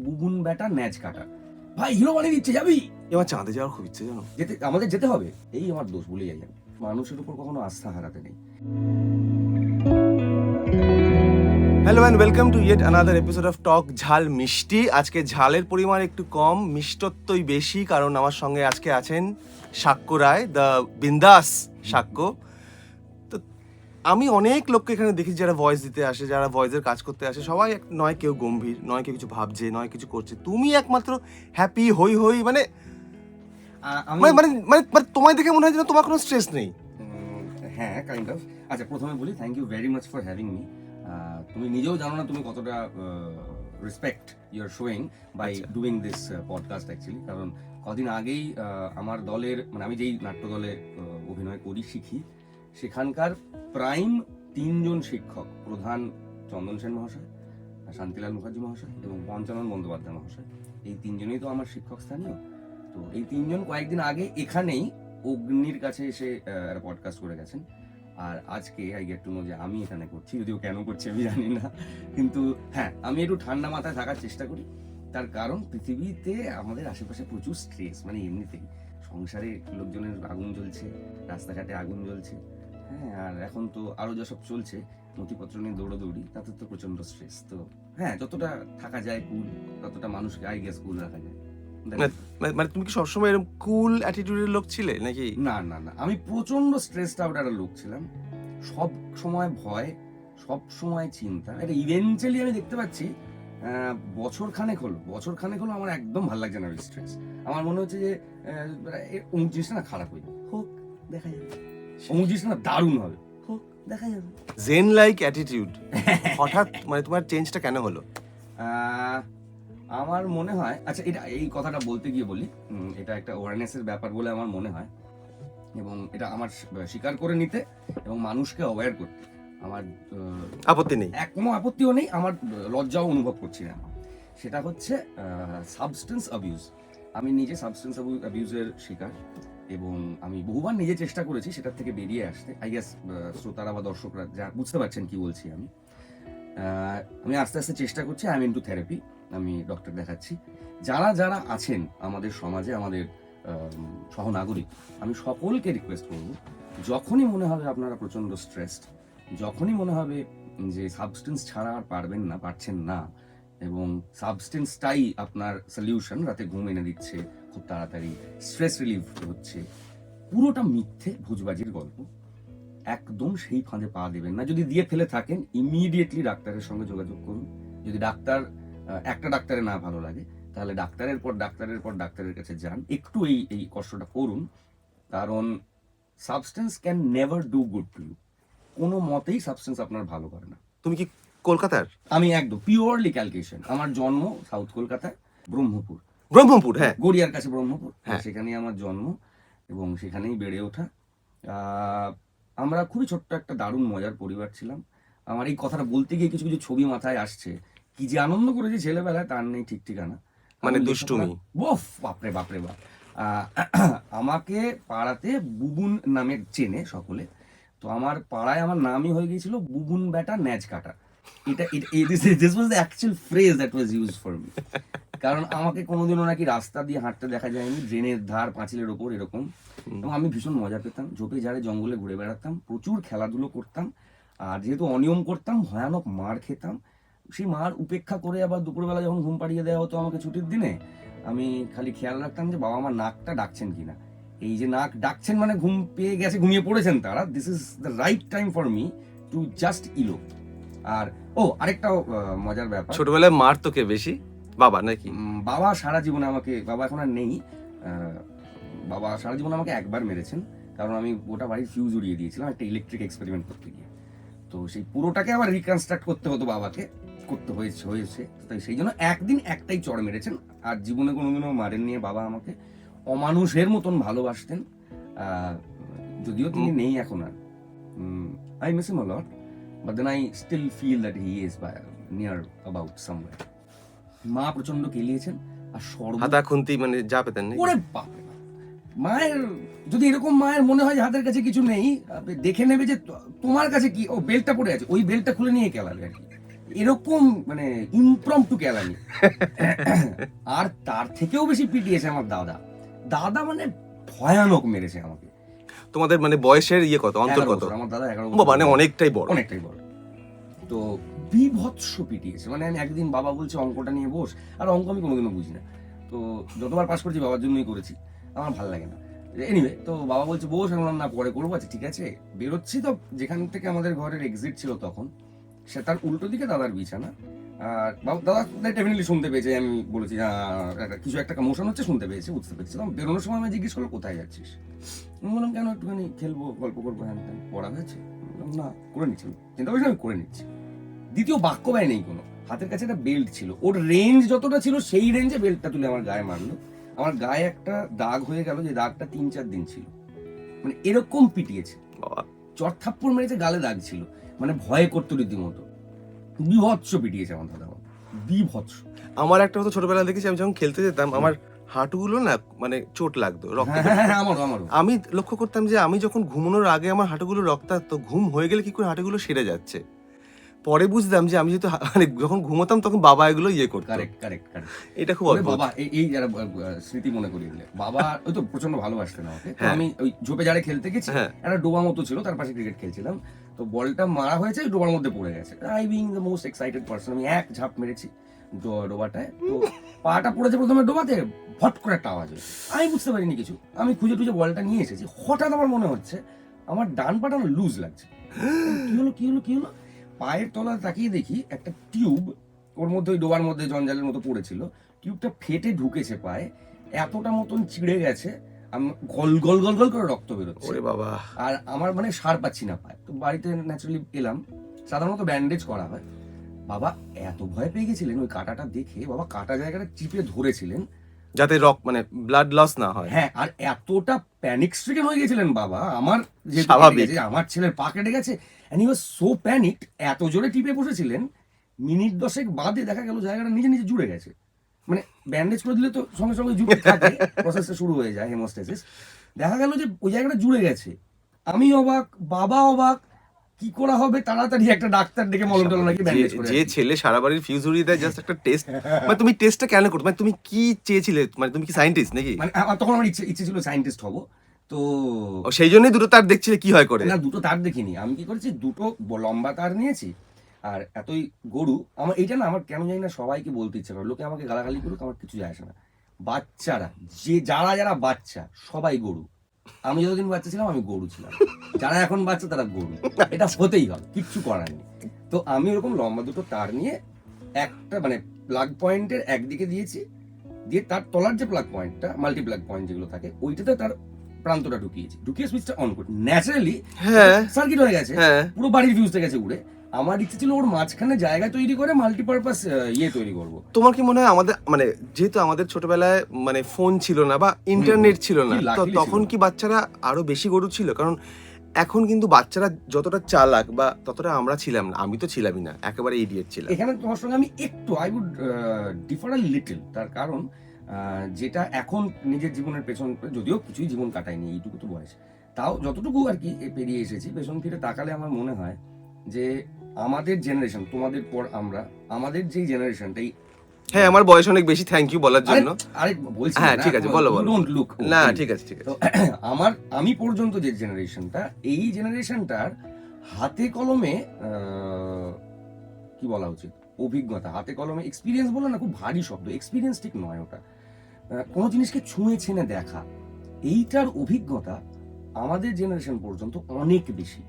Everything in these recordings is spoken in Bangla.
বুবুন ব্যাটা ন্যাচ কাটা। ভাই হিরো বানিয়ে দিচ্ছে, যাবি? এবার চাঁদে যাওয়ার খুব ইচ্ছে জানো। আমাদের যেতে হবে। এই আমার দোষ, ভুলে যাই আমি। মানুষের উপর কখনো আস্থা হারাতে নেই। Hello and welcome to yet another episode of টক ঝাল মিষ্টি। আজকে ঝালের পরিমাণ একটু কম, মিষ্টত্বই বেশি, কারণ আমার সঙ্গে আজকে আছেন সাক্ষ্য রায়, দ্য বিন্দাস সাক্ষ্য। তো আমি অনেক লোককে এখানে দেখি যারা ভয়েস দিতে আসে, যারা ভয়েসের কাজ করতে আসে, সবাই নয় কেউ গম্ভীর, নয় কেউ কিছু ভাবছে, নয় কিছু করছে। তুমি একমাত্র হ্যাপি হই হই, মানে মানে মানে মানে তোমায় দেখে মনে হয় যেন তোমার কোনো স্ট্রেস নেই। হ্যাঁ, কাইন্ড অফ। আচ্ছা, প্রথমে বলি thank you very much for having me. তুমি নিজেও জানো না তুমি কতটা respect you are showing by doing this podcast actually. কারণ কদিন আগেই আমার দলের, মানে আমি যেই নাট্য দলে অভিনয় করি, শিখি, সেখানকার প্রাইম 3জন শিক্ষক, প্রধান চন্দন সেন মহাশয়, শান্তিলাল মুখার্জি মহাশয় এবং পঞ্চানন বন্দ্যোপাধ্যায় মহাশয়, এই 3জনই তো আমার শিক্ষক স্থানীয়। তো এই 3জন কয়েকদিন আগে এখানেই অগ্নির কাছে এসে একটা পডকাস্ট করে গেছেন। আর আজকে আই গেট টু নো যে আমি এখানে করছি, যদিও কেন করছি আমি জানি না। কিন্তু হ্যাঁ, আমি একটু ঠান্ডা মাথায় থাকার চেষ্টা করি। তার কারণ পৃথিবীতে আমাদের আশেপাশে প্রচুর স্ট্রেস, মানে এমনিতেই সংসারে লোকজনের আগুন জ্বলছে, রাস্তাঘাটে আগুন জ্বলছে, হ্যাঁ, আর এখন তো আরো যেসব চলছে নথিপত্র নিয়ে দৌড়াদৌড়ি, তাতে তো প্রচন্ড স্ট্রেস। তো হ্যাঁ, যতটা থাকা যায় কুল, ততটা মানুষকে আই গেস কুল রাখা যায়। মানে তুমি কি সবসময় এরকম কুল অ্যাটিটিউডের লোক ছিলে নাকি? না না না, আমি প্রচন্ড স্ট্রেসড আউট একটা লোক ছিলাম। সব সময় ভয়, সব সময় চিন্তা। এটা ইভেন্চুয়ালি আমি দেখতে পাচ্ছি বছর খানেক হলো আমার একদম ভালো লাগছে না ওই স্ট্রেস। আমার মনে হচ্ছে যে অমুক জিনিসটা না খারাপ হয়ে যাবে, হোক দেখা যাবে, অমুক জিনিসটা না দারুণ হবে, হোক দেখা যাবে। জেন লাইক অ্যাটিটিউড হঠাৎ মানে তোমার চেঞ্জটা কেন হলো? আমার মনে হয়, আচ্ছা, এই কথাটা বলতে গিয়ে বলি, এটা একটা অ্যাওয়ারনেসের ব্যাপার বলে আমার মনে হয়, এবং এটা আমার স্বীকার করে নিতে এবং মানুষকে অ্যাওয়্যার করতে আমার আপত্তি নেই, কোনো আপত্তিও নেই, আমার লজ্জাও অনুভব করছি না। সেটা হচ্ছে সাবস্টেন্স অ্যাবিউজ। আমি নিজে সাবস্টেন্স অ্যাবিউজের শিকার, এবং আমি বহুবার নিজে চেষ্টা করেছি সেটার থেকে বেরিয়ে আসতে। আই গেস শ্রোতারা বা দর্শকরা যা বুঝতে পারছেন কি বলছি আমি আস্তে আস্তে চেষ্টা করছি। আই এম ইনটু থেরাপি, আমি ডক্টর দেখাচ্ছি। যারা যারা আছেন আমাদের সমাজে, আমাদের সহনাগরিক, আমি সকলকে রিকোয়েস্ট করব, যখনই মনে হবে আপনারা প্রচণ্ড স্ট্রেসড, যখনই মনে হবে যে সাবস্টেন্স ছাড়া আর পারছেন না, এবং সাবস্টেন্সটাই আপনার সলিউশন, রাতে ঘুম এনে দিচ্ছে, খুব তাড়াতাড়ি স্ট্রেস রিলিফ হচ্ছে, পুরোটা মিথ্যে ভুজবাজির গল্প। একদম সেই ফাঁদে পা দেবেন না। যদি দিয়ে ফেলে থাকেন, ইমিডিয়েটলি ডাক্তারের সঙ্গে যোগাযোগ করুন। যদি একটা ডাক্তারে না ভালো লাগে, তাহলে ডাক্তারের পর ডাক্তারের কাছে যান, একটু এই কষ্টটা করুন। কারণ substance can never do good to you. কোনো মতেই সাবস্টেন্স আপনার ভালো করে না। তুমি কি কলকাতার? আমি একদম পিওরলি ক্যালকুলেশন। আমার জন্ম সাউথ কলকাতায়, ব্রহ্মপুর। হ্যাঁ, গড়িয়ার কাছে ব্রহ্মপুর, হ্যাঁ। সেখানেই আমার জন্ম এবং সেখানেই বেড়ে ওঠা। আমরা খুবই ছোট্ট একটা দারুণ মজার পরিবার ছিলাম। আমার এই কথাটা বলতে গিয়ে কিছু কিছু ছবি মাথায় আসছে। কি যে আনন্দ করেছি ছেলেবেলায়, তার নেই ঠিক ঠিকানা। মানে দুষ্টুমি, বাপরে বাপরে বাপ। আমাকে পাড়াতে বুবুন নামে চেনে সকলে। তো আমার পাড়ায় আমার নামই হয়ে গিয়েছিল বুবুন ব্যাটা ন্যাচ কাটা। This was the actual phrase that was used for me. কারণ আমাকে কোনোদিনও নাকি রাস্তা দিয়ে হাঁটতে দেখা যায়নি, ড্রেনের ধার, পাঁচিলের ওপর, এরকম। এবং আমি ভীষণ মজা পেতাম, ঝোপে ঝাড়ে জঙ্গলে ঘুরে বেড়াতাম, প্রচুর খেলাধুলো করতাম। আর যেহেতু অনিয়ম করতাম, ভয়ানক মার খেতাম। সেই মার উপেক্ষা করে আবার দুপুরবেলা যখন ঘুম পাড়িয়ে দেওয়া হতো আমাকে ছুটির দিনে, আমি খালি খেয়াল রাখতাম যে বাবা আমার নাকটা ডাকছেন কিনা। এই যে নাক ডাকছেন মানে ঘুম পেয়ে গেছে, ঘুমিয়ে পড়েছেন তারা, this is the right time for me to just ইলো। আর আরেকটা মজার ব্যাপার, ছোটবেলায় মার তো কে বেশি, বাবা নাকি? বাবা সারা জীবনে আমাকে, বাবা এখন আর নেই, বাবা সারা জীবনে আমাকে একবার মেরেছেন। কারণ আমি গোটা বাড়ির ফিউজ উড়িয়ে দিয়েছিলাম একটা ইলেকট্রিক এক্সপেরিমেন্ট করতে গিয়ে। তো সেই পুরোটাকে আবার রিকনস্ট্রাক্ট করতে হতো, বাবাকে করতে হয়েছে। তাই সেই জন্য একদিন একটাই চড় মেরেছেন, আর জীবনে কোনোদিনও মারেন নিয়ে। বাবা আমাকে অমানুষের মতন ভালোবাসতেন, যদিও তিনি নেই এখন আর। I miss him a lot, but then I still feel that he is near about somewhere. মা প্রচন্ড কেলিয়েছেন, আর হাতা খুন্তি মানে যা পেতেন। ওরে বাপ, মায়ের যদি এরকম মায়ের মনে হয় যে হাতের কাছে কিছু নেই, দেখে নেবে যে তোমার কাছে কি, বেল্টটা পড়ে আছে, ওই বেল্টটা খুলে নিয়ে খেলাবে আর কি। এরকম মানে ইমপ্রম্পটু কেলানি। আর তার থেকেও বেশি পিটিয়েছে আমার দাদা। দাদা মানে ভয়ানক মেরেছে আমাকে। তোমাদের মানে বয়সের ইয়ে কত, অন্তর 11 কত? বছর, আমার দাদা 11 বাবা, মানে অনেকটাই বড়। অনেকটাই বড়। তো বিভৎস পিটিয়েছে, মানে আমি একদিন বাবা বলছে অঙ্কটা নিয়ে বস, আর অঙ্ক আমি কোনোদিনও বুঝি না। তো যতবার পাস করেছি বাবার জন্যই করেছি, আমার ভালো লাগে না। এনিওয়ে, তো বাবা বলছে বস, আমি বললাম না পরে করবো। আচ্ছা ঠিক আছে। বেরোচ্ছি, তো যেখান থেকে আমাদের ঘরের এক্সিট ছিল তখন, সে তার উল্টো দিকে দাদার বিছানা। আর দাদা ডেফিনেটলি শুনতে পেয়েছে, আমি বলেছি কিছু একটা মোশন হচ্ছে, শুনতে পেয়েছে, বুঝতে পেরেছি। তখন বেরোনোর সময় আমি জিজ্ঞেস করলো কোথায় যাচ্ছিস। আমি বললাম কেন, একটুখানি খেলবো, গল্প করবো, হ্যান ত্যান। পড়া হয়েছে? বললাম না, করে নিচ্ছি। চিন্তা করছি আমি করে নিচ্ছি। দ্বিতীয় বাক্য ব্যয় নেই কোনো। হাতের কাছে একটা বেল্ট ছিল, ওর রেঞ্জ যতটা ছিল সেই রেঞ্জে বেল্টটা তুলে আমার গায়ে মারলো। আমার গায়ে একটা দাগ হয়ে গেল, যে দাগটা 3-4 দিন ছিল। মানে এরকম পিটিয়েছে। চট থাপ্পড় মেরেছে, গালে দাগ ছিল, মানে ভয়ে করতো রীতিমতো। বিভৎস পিটিয়েছে আমার দাদা, বিভৎস। আমার একটা হতো ছোটবেলা দেখেছি, আমি যখন খেলতে যেতাম আমার হাঁটুগুলো না মানে চোট লাগতো, রক্ত। আমারও। আমি লক্ষ্য করতাম যে আমি যখন ঘুমানোর আগে আমার হাঁটুগুলো রক্তাক্ত, ঘুম হয়ে গেলে কি করে হাঁটুগুলো সেরে যাচ্ছে। পরে বুঝলাম যে আমি যেহেতু মানে যখন ঘুমোতাম তখন বাবা এগুলো ইয়ে করতো। কারেক্ট। এটা খুব অদ্ভুত। বাবা এই যারা স্মৃতি মনে করিয়ে দিলে, বাবা ওই তো প্রচন্ড ভালোবাসতেন আমাকে। তো হ্যাঁ। আমি ওই ঝোপে জারে খেলতে গেছি, হ্যাঁ। একটা ডোবা মতো ছিল, তার পাশে ক্রিকেট খেলছিলাম। তো বলটা মারা হয়েছে, ডোবার মধ্যে পড়ে গেছে। I being the most excited person, আমি এক ঝাঁপ মেরেছি ডোবাটায়। তো পাটা পড়েছে প্রথমে ডোবাতে, ভট করে একটা আওয়াজ হয়েছে। আমি বুঝতে পারিনি কিছু, আমি খুঁজে টুজে বলটা নিয়ে এসেছি। হঠাৎ আমার মনে হচ্ছে আমার ডান পাটা লুজ লাগছে। কি হলো, পায়ের তলা তাকিয়ে দেখি একটা টিউব ওর মধ্যে, ওই ডোবার মধ্যে জঞ্জালের মতো পড়েছিল, টিউবটা ফেটে ঢুকেছে পায়ে, এতটা মতন চিড়ে গেছে, গল গল গল গল করে রক্ত বেরোচ্ছে। ওরে বাবা। আর আমার মানে সার পাচ্ছি না পায়ে। তো বাড়িতে ন্যাচারালি এলাম, সাধারণত ব্যান্ডেজ করা হয়। বাবা এত ভয় পেয়ে গেছিলেন ওই কাটাটা দেখে, বাবা কাটা জায়গাটা চিপে ধরেছিলেন যাতে মানে ব্লাড লস না হয়। হ্যাঁ, আর এতটা প্যানিক স্ট্রিকেন হয়ে গেছিলেন বাবা, আমার যে স্বাভাবিক, আমার ছেলের পা কেটে গেছে, and he was so panicked, এত জোরে টিপে বসেছিলেন, মিনিট 10 বাদে দেখা গেল জায়গাটা নিজে নিজে জুড়ে গেছে। মানে ব্যান্ডেজ করে দিলে তো সঙ্গে সঙ্গে জুড়ে থাকে, প্রসেসটা শুরু হয়ে যায়, হেমোস্টেসিস। দেখা গেল যে ওই জায়গাটা জুড়ে গেছে। আমি অবাক, বাবা অবাক, কি করা হবে, তাড়াতাড়ি একটা ডাক্তার ডেকে মলম টলম নাকি ব্যান্ডেজ করে। যে ছেলে সারা বাড়ির ফিউজ উড়িয়ে দেয় জাস্ট একটা টেস্ট। মানে তুমি টেস্টটা কেন করতে, মানে তুমি কি চেয়েছিলে, মানে তুমি কি সায়েন্টিস্ট নাকি? মানে তখন আমার ইচ্ছে ছিল সায়েন্টিস্ট হব। তো সেই জন্যই দুটো তার দেখছিলে কি হয় করে? না, দুটো তার দেখিনি। আমি কি করেছি, দুটো লম্বা তার নিয়েছি, আর এতই গরু। আমার এইটা না, আমার কেন জানি না সবাইকে বলতে ইচ্ছে করে, লোকে আমাকে গালাগালি করুক, আমার কিছু যায় আসে না। বাচ্চারা, যারা বাচ্চা সবাই গরু। আমি যতদিন বাচ্চা ছিলাম আমি গরু ছিলাম, যারা এখন বাচ্চা তারা গরু। এটা হতেই হবে, কিচ্ছু করার নেই। তো আমি ওরকম লম্বা দুটো তার নিয়ে একটা মানে প্লাগ পয়েন্টের একদিকে দিয়েছি, দিয়ে তার তলার যে প্লাগ পয়েন্টটা, মাল্টি প্লাগ পয়েন্ট যেগুলো থাকে, ওইটাতে তার প্রান্তটা ঢুকিয়ে সুইচটা অন করি। ন্যাচারালি সার্কিট হয়ে গেছে, পুরো বাড়ির ফিউজটা গেছে উড়ে। আমার ইচ্ছে ছিল ওর মাঝখানে জায়গা তৈরি করে মাল্টিপারপাস তৈরি করবো। তোমার কি মনে হয় আমাদের মানে যেহেতু আমাদের ছোটবেলায় মানে ফোন ছিল না বা ইন্টারনেট ছিল না, তো তখন কি বাচ্চারা আরো বেশি গরু ছিল? কারণ এখন কিন্তু বাচ্চারা যতটা চালাক বা ততটা আমরা ছিলাম না। আমি তো ছিলামই না, একেবারে ইডিয়েট ছিলাম। এখানে তোমার সঙ্গে আমি একটু I would differ a little. তার কারণ যেটা এখন নিজের জীবনের পেছন, যদিও কিছুই জীবন কাটায়নি এইটুকু তো বয়স, তাও যতটুকু আর কি পেরিয়ে এসেছি, পেছন ফিরে তাকালে আমার মনে হয় যে আমাদের জেনারেশন, তোমাদের পর আমরা, আমাদের যেই জেনারেশনটাই। হ্যাঁ, আমার বয়স অনেক বেশি, থ্যাংক ইউ বলার জন্য। আরে বলছি, হ্যাঁ ঠিক আছে, বলো। Don't look. না ঠিক আছে। তো আমি পর্যন্ত যে জেনারেশনটা, এই জেনারেশনটার হাতে কলমে কি বলা উচিত, অভিজ্ঞতা, হাতে কলমে এক্সপিরিয়েন্স বলে না, খুব ভারী শব্দ, এক্সপিরিয়েন্স ঠিক নয় ওটা, কোনো জিনিসকে ছুঁয়ে ছেনে দেখা, এইটার অভিজ্ঞতা আমাদের জেনারেশন পর্যন্ত অনেক বেশি।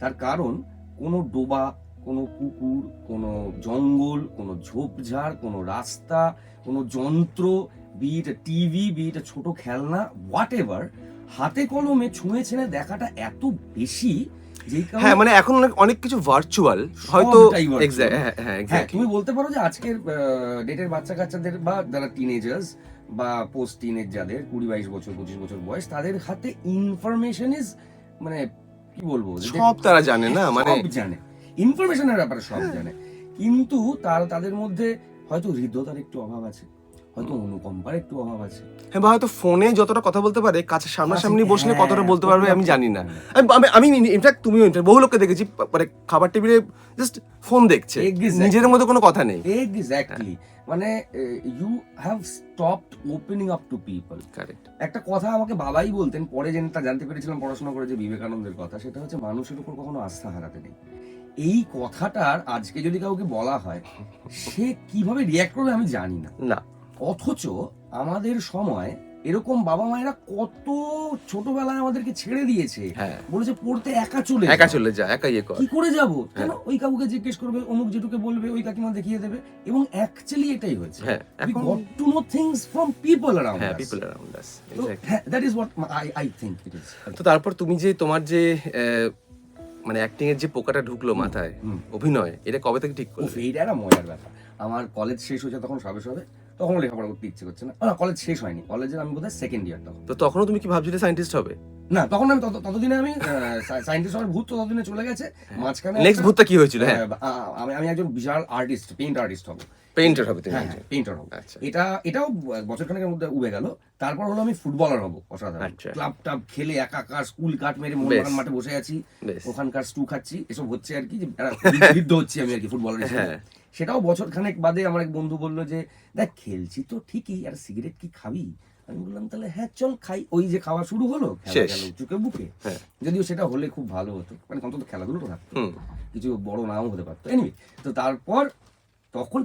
তার কারণ কোনো ডোবা, কোনো পুকুর, কোনো জঙ্গল, কোনো ঝোপঝাড়, কোনো রাস্তা, কোনো যন্ত্র, বিট টিভি, বিট ছোট খেলনা, হোয়াট এভার, হাতে কলমে ছুঁয়ে ছেনে দেখাটা এত বেশি। হ্যাঁ, মানে এখন অনেক কিছু ভার্চুয়াল হয়তো। হ্যাঁ, তুমি বলতে পারো যে আজকের ডেটের বাচ্চা কাচ্চাদের বা যারা টিনেজার্স বা পোস্ট টিনেজ, যাদের 20-22 বছর 25 বছর বয়স, তাদের হাতে ইনফরমেশন ইজ মানে কি বলবো, সব তারা জানে না, মানে জানে ইনফরমেশনের ব্যাপারে সব জানে, কিন্তু তাদের মধ্যে হয়তো হৃদ্যতার একটু অভাব আছে। হয়তো অনুকম্পার একটু অভাব আছে। হ্যাঁ, বা হয়তো ফোনে যতটা কথা বলতে পারে কাছে সামনাসামনি বসলে হ্যাঁ, কতটা বলতে পারবে আমি জানি না। হ্যাঁ। আমি ইনফ্যাক্ট তুমিও বহু লোককে দেখেছি মানে খাবার টেবিলে জাস্ট ফোন দেখছে, Exactly. নিজেদের মধ্যে কোনো কথা নেই। এক্স্যাক্টলি, মানে you have stopped opening up to people. Correct. একটা কথা আমাকে বাবাই বলতেন, পরে জানতে পেরেছিলাম পড়াশোনা করে, যে বিবেকানন্দের কথা, সেটা হচ্ছে মানুষের উপর কখনো আস্থা হারাতে নেই। এই কথাটার আজকে যদি কাউকে বলা হয়, সে কিভাবে রিয়াক্ট করবে আমি জানি না। না, অথচ আমাদের সময় এরকম বাবা মায়েরা কত ছোটবেলায় আমাদেরকে ছেড়ে দিয়েছে, হ্যাঁ, বলেছে পড়তে একা একা যাও। চলে যা, একা ইয়ে কর। কি করে যাবো, কেন হ্যাঁ। ওই কাকুকে জিজ্ঞেস করবে, অমুক যেটুকে বলবে, ওই কাকিমা দেখিয়ে দেবে, এবং অ্যাকচুয়ালি এটাই হয়েছে। হ্যাঁ, We এখন got to know things from people around হ্যাঁ, us. People around us. তো হ্যাঁ, that is what I think it is. তো তারপর তুমি যে তোমার যে মানে অ্যাক্টিং এর যে পোকাটা ঢুকলো মাথায়, অভিনয়, এটা কবে থেকে ঠিক ও করলে? এইটা একটা মজার ব্যাপার। আমার কলেজ শেষ হয়েছে তখন সবে, তখন লেখাপড়া করতে ইচ্ছে করছে না। কলেজ শেষ হয়নি, কলেজের আমি বোধহয় সেকেন্ড ইয়ার তখন। তো তখনও তুমি কি ভাবছিলে সায়েন্টিস্ট হবে? না, তখন আমি ততদিনে আমি সায়েন্টিস্ট হওয়ার ভূত ততদিনে চলে গেছে। মাঝখানে নেক্সট ভূতটা কি হয়েছিল? হ্যাঁ, আমি একজন বিশাল আর্টিস্ট, পেইন্ট আর্টিস্ট হবো। পেইন্টার হবে তুমি? হ্যাঁ, পেইন্টার হবো। আচ্ছা। এটাও বছরখানেকের মধ্যে উবে গেল। তারপর হলো আমি ফুটবলার হবো, অসাধারণ। আচ্ছা। ক্লাব টাব খেলে একাকার স্কুল কাট মেরে বেশ। মোহনবাগান মাঠে বসে আছি, বেশ। ওখানকার স্টু খাচ্ছি, এসব হচ্ছে আর কি, যে বিদ্ধ হচ্ছি আমি আর কি ফুটবলার হিসেবে। হ্যাঁ। সেটাও বছরখানেক বাদে আমার এক বন্ধু বললো যে, দেখ খেলছি তো ঠিকই, আর সিগারেট কি খাবি? আমি বললাম তাহলে হ্যাঁ চল খাই। ওই যে খাওয়া শুরু হলো, খেলা শেষ। গেল চুকে বুকে। হ্যাঁ। যদিও সেটা হলে খুব ভালো হতো, মানে অন্তত খেলাধুলোটা থাকতো, হুম। কিছু বড় নাও হতে পারতো। এনিওয়ে, তো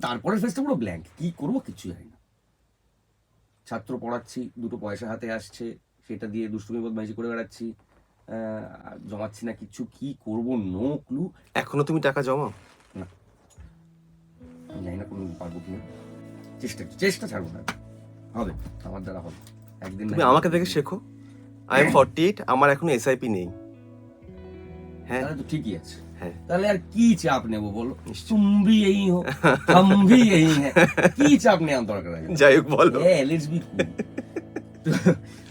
তারপরের ফেসটা পুরো ব্ল্যাঙ্ক, কি করবো কিছু জানি না। ছাত্র পড়াচ্ছি, দুটো পয়সা হাতে আসছে, সেটা দিয়ে দুষ্টুমি বদমাইশি করে বেড়াচ্ছি, জমাচ্ছি না কিছু, কি করবো নো ক্লু। এখনো তুমি টাকা জমাও? না, আমি জানি না কোনো পারবো কিনা। চেষ্টা ছাড়বো না, হবে, আমার দ্বারা হবে একদিন। তুমি আমাকে দেখে শেখো। আই এম 48, আমার এখনো এসআইপি নেই। হ্যাঁ, তাহলে তো ঠিকই আছে। হ্যাঁ, তাহলে আর কি চাপ নেবো বলো? নিশ্চয়ই। তুম ভি এই হো, হাম ভি এই হ্যাঁ, কি চাপ নেওয়ার দরকার আছে? যাই হোক, বলো। লেটস বি কুল।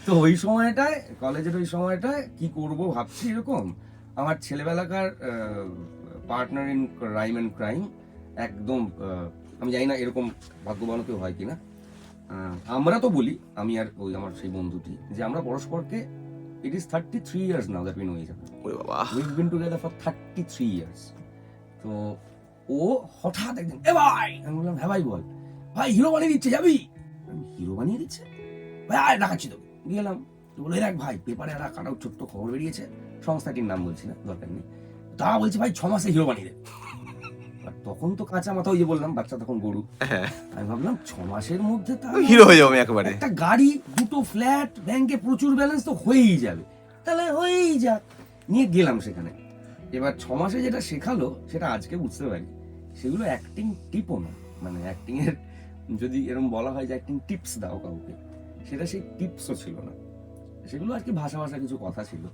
তো ওই সময়টায়, কলেজের ওই সময়টায় কি করব ভাবছি, এরকম আমার ছেলেবেলাকার partner in rhyme and crime, একদম আমি জানি না এরকম ভাগ্যবান কেউ হয় কিনা। আমরা তো বলি, আমি আর ওই আমার সেই বন্ধুটি, যে আমরা পরস্পরকে, it is 33 years now that we know each other. ওরে বাবা। We've been together for 33 years. তো ও হঠাৎ একদিন, এ ভাই, আমি বললাম হ্যাঁ ভাই বল। ভাই হিরো বানিয়ে দিচ্ছে, যাবি? হিরো বানিয়ে দিচ্ছে? ভাই আয় দেখাচ্ছি তোকে। গেলাম, তো বলে দেখ ভাই, পেপারে একটা কাটাও ছোট্ট খবর বেরিয়েছে, সংস্থাটির নাম বলছি না, দরকার নেই। তা বলছে ভাই 6 মাসে হিরো বানিয়ে দে। আর তখন তো কাঁচা মাথা, ওই যে বললাম বাচ্চা তখন গরু, হ্যাঁ, আমি ভাবলাম 6 মাসের মধ্যে তা হিরো হয়ে যাবো আমি একেবারে। একটা গাড়ি, দুটো ফ্ল্যাট, ব্যাংকে প্রচুর ব্যালেন্স তো হয়েই যাবে, তাহলে হয়েই যাক। নিয়ে গেলাম সেখানে। এবার 6 মাসে যেটা শেখালো, সেটা আজকে বুঝতে পারি, সেগুলো অ্যাক্টিং টিপও না। মানে অ্যাক্টিং এর যদি এরকম বলা হয় যে অ্যাক্টিং টিপস দাও কাউকে, সেটা সেই টিপসও ছিল না, সেগুলো আর কি ভাষা কিছু কথা ছিল।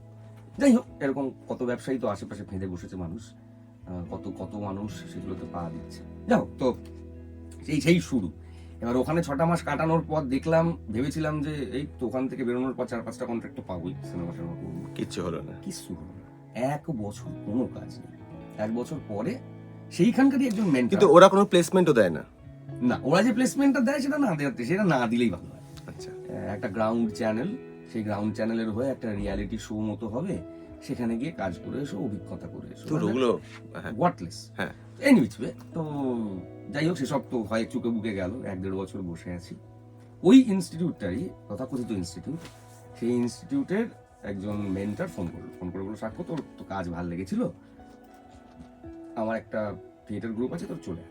যাই হোক, এরকম কত ব্যবসায়ী তো আশেপাশে ফেঁদে বসেছে মানুষ, কত মানুষ সেগুলোতে পা দিচ্ছে। যাই হোক, তো সেই শুরু। এবার ওখানে 6টা মাস কাটানোর পর দেখলাম, ভেবেছিলাম যে এই তো ওখান থেকে বেরোনোর পর 4-5টা কন্ট্রাক্ট পাবোই, সিনেমা করবো, কিচ্ছু হলো না। কিছু হলো না। 1 বছর কোনো কাজ নেই। 1 বছর পরে সেইখানকারই একজন মেন্টর, কিন্তু ওরা কোনো প্লেসমেন্টও দেয় না? না, ওরা যে প্লেসমেন্টটা দেয় সেটা না দিলেই ভালো হয়। আচ্ছা। একটা গ্রাউন্ড চ্যানেল, সেই গ্রাউন্ড চ্যানেলের হয়ে একটা রিয়ালিটি শো মতো হবে, সেখানে গিয়ে কাজ করে এসো, অভিজ্ঞতা করে এসো, তো ওগুলো ওয়াটলেস। হ্যাঁ। এনিওয়েজ, তো যাই হোক, সেসব তো হয় চুকে বুকে গেল। 1-1.5 বছর বসে আছি ওই ইনস্টিটিউটটারই, তথাকথিত ইনস্টিটিউট। সেই ইনস্টিটিউটের একজন মেন্টর ফোন করে বলল, সাক্ষ্য তোর তো কাজ ভালো লেগেছিল, আমার একটা থিয়েটার গ্রুপ আছে, তোর চলে।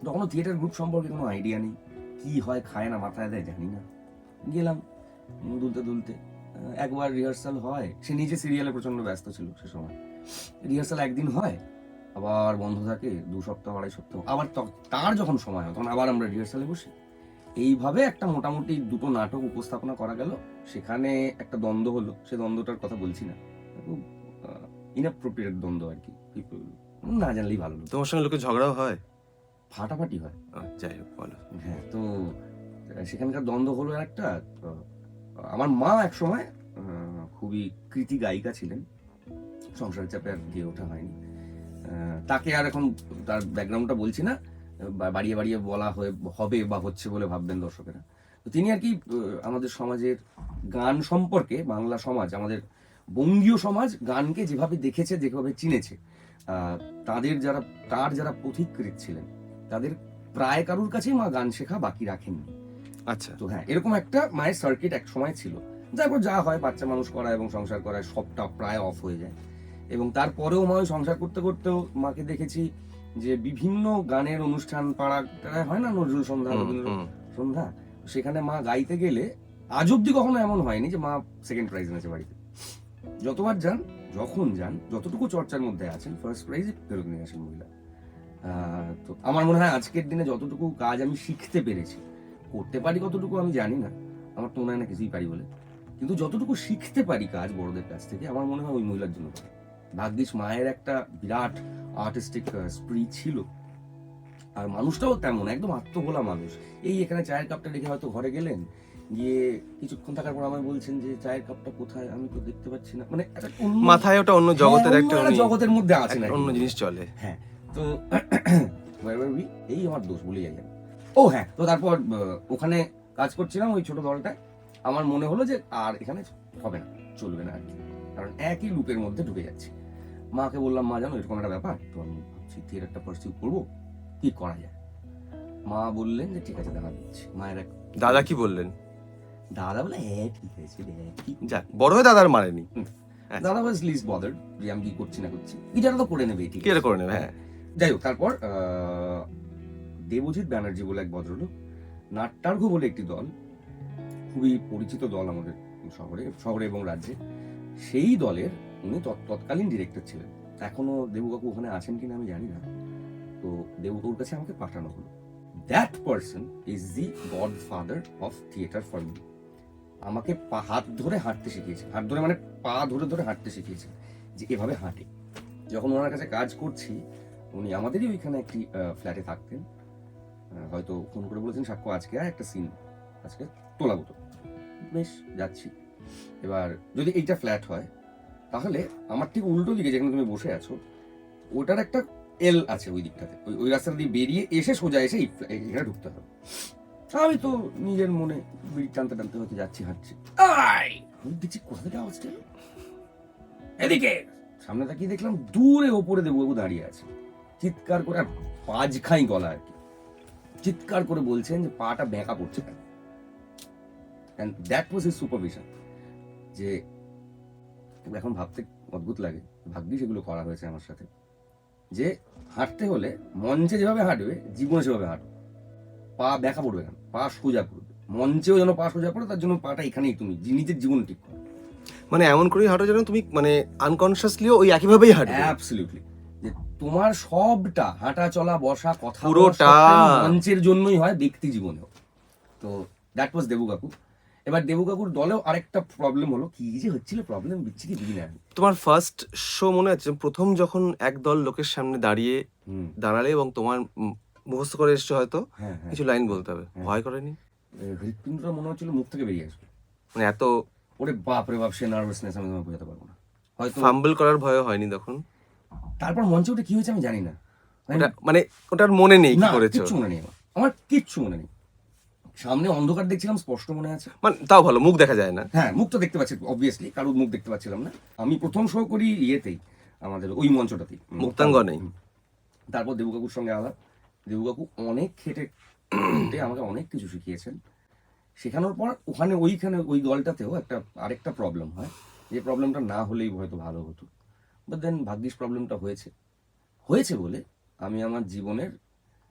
তখনও থিয়েটার গ্রুপ সম্পর্কে কোনো আইডিয়া নেই, কি হয় খায় না মাথায় দেয় জানি না। গেলাম দুলতে, একবার রিহার্সাল হয়, সে নিজে সিরিয়ালে প্রচন্ড ব্যস্ত ছিল সে সময়। রিহার্সাল একদিন হয়, আবার বন্ধ থাকে 2 সপ্তাহ 2.5 সপ্তাহ, আবার তার যখন সময় হয় তখন আবার আমরা রিহার্সালে বসি। এইভাবে একটা মোটামুটি 2টো নাটক উপস্থাপনা করা গেল। সেখানে একটা দ্বন্দ্ব হলো, সে দ্বন্দ্বটার কথা বলছি না, খুব ইনঅ্যাপ্রোপ্রিয়েট দ্বন্দ্ব আর কি, না জানলেই ভালো। তোমার সঙ্গে লোকের ঝগড়াও হয়? ফাটাফাটি হয়। যাই হোক, বলো। হ্যাঁ, তো সেখানকার দ্বন্দ্ব হলো একটা। আমার মা এক সময় খুবই কৃতি গায়িকা ছিলেন, সংসারের চাপে আর গিয়ে ওঠা হয়নি। তাকে আর এখন তার ব্যাকগ্রাউন্ডটা বলছি না, বাড়িয়ে বাড়িয়ে বলা হবে বা হচ্ছে বলে ভাববেন দর্শকেরা। তো তিনি আর কি আমাদের সমাজের গান সম্পর্কে, বাংলা সমাজ, আমাদের বঙ্গীয় সমাজ গানকে যেভাবে দেখেছে, যেভাবে চিনেছে, তার যারা পথিকৃৎ ছিলেন তাদের প্রায় কারুর কাছেই মা গান শেখা বাকি রাখেননি। আচ্ছা, তো হ্যাঁ, এরকম একটা মায়ের সার্কিট এক সময় ছিল। তারপর যা হয়, বাচ্চা মানুষ করা এবং সংসার করা সবটা প্রায় অফ হয়ে যায়। এবং তারপরেও মা ওই সংসার করতে করতেও মাকে দেখেছি যে বিভিন্ন গানের অনুষ্ঠান, পাড়ায় হয় না নজরুল সন্ধ্যা, রবীন্দ্র সন্ধ্যা, সেখানে মা গাইতে গেলে আজ অব্দি কখনো এমন হয়নি যে মা সেকেন্ড প্রাইজ এনেছে বাড়িতে। যতবার যান, যখন যান, যতটুকু চর্চার মধ্যে আছেন, ফার্স্ট প্রাইজ ফেরত নিয়ে আসেন মহিলা। তো আমার মনে হয় আজকের দিনে যতটুকু কাজ আমি শিখতে পেরেছি, করতে পারি কতটুকু আমি জানি না, আমার তো মনে হয় না কিছুই পারি বলে, কিন্তু যতটুকু শিখতে পারি কাজ বড়দের কাছ থেকে, আমার মনে হয় ওই মহিলার জন্য পারি। ভাগ্যিস মায়ের একটা বিরাট আর্টিস্টিক স্প্রি ছিল, আর মানুষটাও তেমন একদম আত্মভোলা মানুষ। এই এখানে চায়ের কাপটা রেখে হয়তো ঘরে গেলেন, গিয়ে কিছুক্ষণ থাকার পর আমায় বলছেন যে চায়ের কাপটা কোথায়, আমি তো দেখতে পাচ্ছি না, মানে একটা মাথায় ওটা অন্য জগতের একটা জগতের মধ্যে আছে না, অন্য জিনিস চলে। হ্যাঁ, তো এই আমার দোষ বলে যাই। ও হ্যাঁ, তো তারপর ওখানে কাজ করছিলাম ওই ছোট দলটায়, আমার মনে হলো যে আর এখানে হবে না, চলবে না আর কি, কারণ একই লুপের মধ্যে ঢুকে যাচ্ছি। মাকে বললাম, মা জানো এরকম একটা ব্যাপার, তো আমি ভাবছি থিয়েটারটা পারসিউ করবো, কি করা যায়? মা বললেন যে ঠিক আছে, দেখা দিচ্ছি। মায়ের এক দাদা কি বললেন? দাদা বলে হ্যাঁ ঠিক আছে, যাক, বড় হয়ে দাদার মারেনি। দাদা ওয়াজ লিস্ট বদার্ড যে আমি কি করছি না করছি, গিটারটা তো করে নেবে, ঠিক কি করে নেবে, হ্যাঁ। যাই হোক, তারপর দেবজিৎ ব্যানার্জি বলে এক ভদ্রলোক, নাট্যার্ঘ বলে একটি দল, খুবই পরিচিত দল আমাদের শহরে এবং রাজ্যে, সেই দলের উনি তৎকালীন ডিরেক্টর ছিলেন। এখনো দেবুকাকু ওখানে আছেন কিনা আমি জানি না। তো দেবুকাকুর কাছে আমাকে পাঠানো হলো। That person is the godfather of theatre for me. আমাকে হাত ধরে হাঁটতে শিখিয়েছে, হাত ধরে মানে পা ধরে ধরে হাঁটতে শিখিয়েছে, যে এভাবে হাঁটে। যখন ওনার কাছে কাজ করছি, উনি আমাদেরই ওইখানে একটি ফ্ল্যাটে থাকতেন, হয়তো ফোন করে বলেছেন, সাক্ষ্য আজকে একটা সিন আজকে তোলাবো, তো বেশ যাচ্ছি। এবার যদি এইটা ফ্ল্যাট হয়, তাহলে আমার ঠিক উল্টো দিকে যেখানে তুমি বসে আছো, ওটার একটা এল আছে ওই দিকটাতে, ওই রাস্তাটা দিয়ে বেরিয়ে এসে সোজা এসে এখানে ঢুকতে হবে। আমি তো নিজের মনে বিড়ি টানতে টানতে হয়তো যাচ্ছি, হাঁটছি, আমি দেখছি কোথা থেকে আওয়াজ ছিল, এদিকে সামনে তাকিয়ে দেখলাম দূরে ওপরে দেববাবু দাঁড়িয়ে আছে, চিৎকার করে, আর পাঁচ খাই গলা আর কি, চিৎকার করে বলছেন যে পাটা বেঁকা পড়ছে কেন। And that was his supervision. যে এখন ভাবতে অদ্ভুত লাগে, ভাগ্যিস এগুলো করা হয়েছে আমার সাথে, যে হাঁটতে হলে মঞ্চে যেভাবে হাঁটবে, জীবনে সেভাবে হাঁটবে, পা বেঁকা পড়বে কেন, পা সোজা পড়বে, মঞ্চেও যেন পা সোজা পড়ে, তার জন্য পাটা এখানেই তুমি নিজের জীবন ঠিক করো। মানে এমন করেই হাঁটো যেন তুমি মানে আনকনসিয়াসলিও ওই একইভাবেই হাঁটবে। অ্যাবসলিউটলি, যে তোমার সবটা হাঁটা চলা বসা কথা পুরোটা মঞ্চের জন্যই হয়, ব্যক্তি জীবনেও। তো দ্যাট ওয়াজ দেবুকাকু। এবার দেবুকাকুর দলেও আরেকটা প্রবলেম হলো, কি যে হচ্ছিল প্রবলেম, বিচ্ছিরি বুঝি না। তোমার ফার্স্ট শো মনে আছে, প্রথম যখন একদল লোকের সামনে দাঁড়ালে এবং তোমার মুখস্থ করে এসছো, হয়তো কিছু লাইন বলতে হবে, ভয় করেনি? হৃৎপিণ্ডটা মনে হচ্ছিল মুখ থেকে বেরিয়ে আসবে, মানে এত, ওরে বাপ রে বাপ, সে নার্ভাসনেস আমি তোমাকে বোঝাতে পারবো না। হয়তো ফাম্বল করার ভয় হয়নি তখন? তারপর মঞ্চে ওটা কি হয়েছে আমি জানি না, মানে ওটার মনে নেই কি করেছো? কিচ্ছু মনে নেই আমার, কিচ্ছু মনে নেই। সামনে অন্ধকার দেখছিলাম, স্পষ্ট মনে আছে, মানে তাও ভালো, মুখ দেখা যায় না। হ্যাঁ, মুখ তো দেখতে পাচ্ছি অবভিয়াসলি, কারোর মুখ দেখতে পাচ্ছিলাম না। আমি প্রথম শো করি ইয়েতেই, আমাদের ওই মঞ্চটাতেই, মুক্তাঙ্গনেই। তারপর দেবুকাকুর সঙ্গে আলাপ। দেবুকাকু অনেক খেটে আমাকে অনেক কিছু শিখিয়েছেন। শেখানোর পর ওইখানে ওই দলটাতেও আরেকটা প্রবলেম হয়, যে প্রবলেমটা না হলেই হয়তো ভালো হতো, বাট দেন ভাগ্যিস প্রবলেমটা হয়েছে বলে আমি আমার জীবনের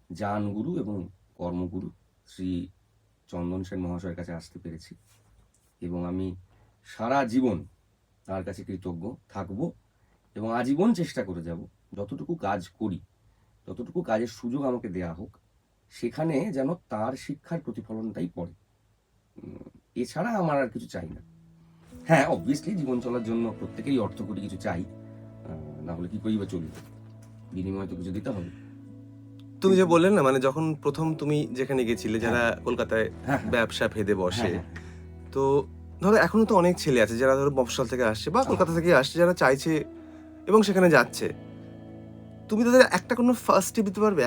জানগুরু এবং কর্মগুরু শ্রী চন্দন সেন মহাশয়ের কাছে আসতে পেরেছি, এবং আমি সারা জীবন তার কাছে কৃতজ্ঞ থাকব, এবং আজীবন চেষ্টা করে যাব যতটুকু কাজ করি, যতটুকু কাজের সুযোগ আমাকে দেয়া হোক, সেখানে যেন তার শিক্ষার প্রতিফলনটাই পড়ে। এছাড়া আমার আর কিছু চাই না। হ্যাঁ, অবভিয়াসলি জীবন চলার জন্য প্রত্যেকেই অর্থ করি কিছু চাই, না হলে কি করি বা চলবে, বিনিময়ে তো কিছু দিতে হবে। তুমি যে বললেন না, মানে যখন প্রথম তুমি যেখানে গেছিলে, যারা কলকাতায় ব্যবসা ফেদে বসে, তো ধরো এখনো তো অনেক ছেলে আছে যারা ধরো মফস্বল থেকে আসছে বা কলকাতা থেকে আসছে, যারা চাইছে এবং সেখানে যাচ্ছে, তুমি তাদের একটা কোনো ফার্স্ট টিপ দিতে পারবে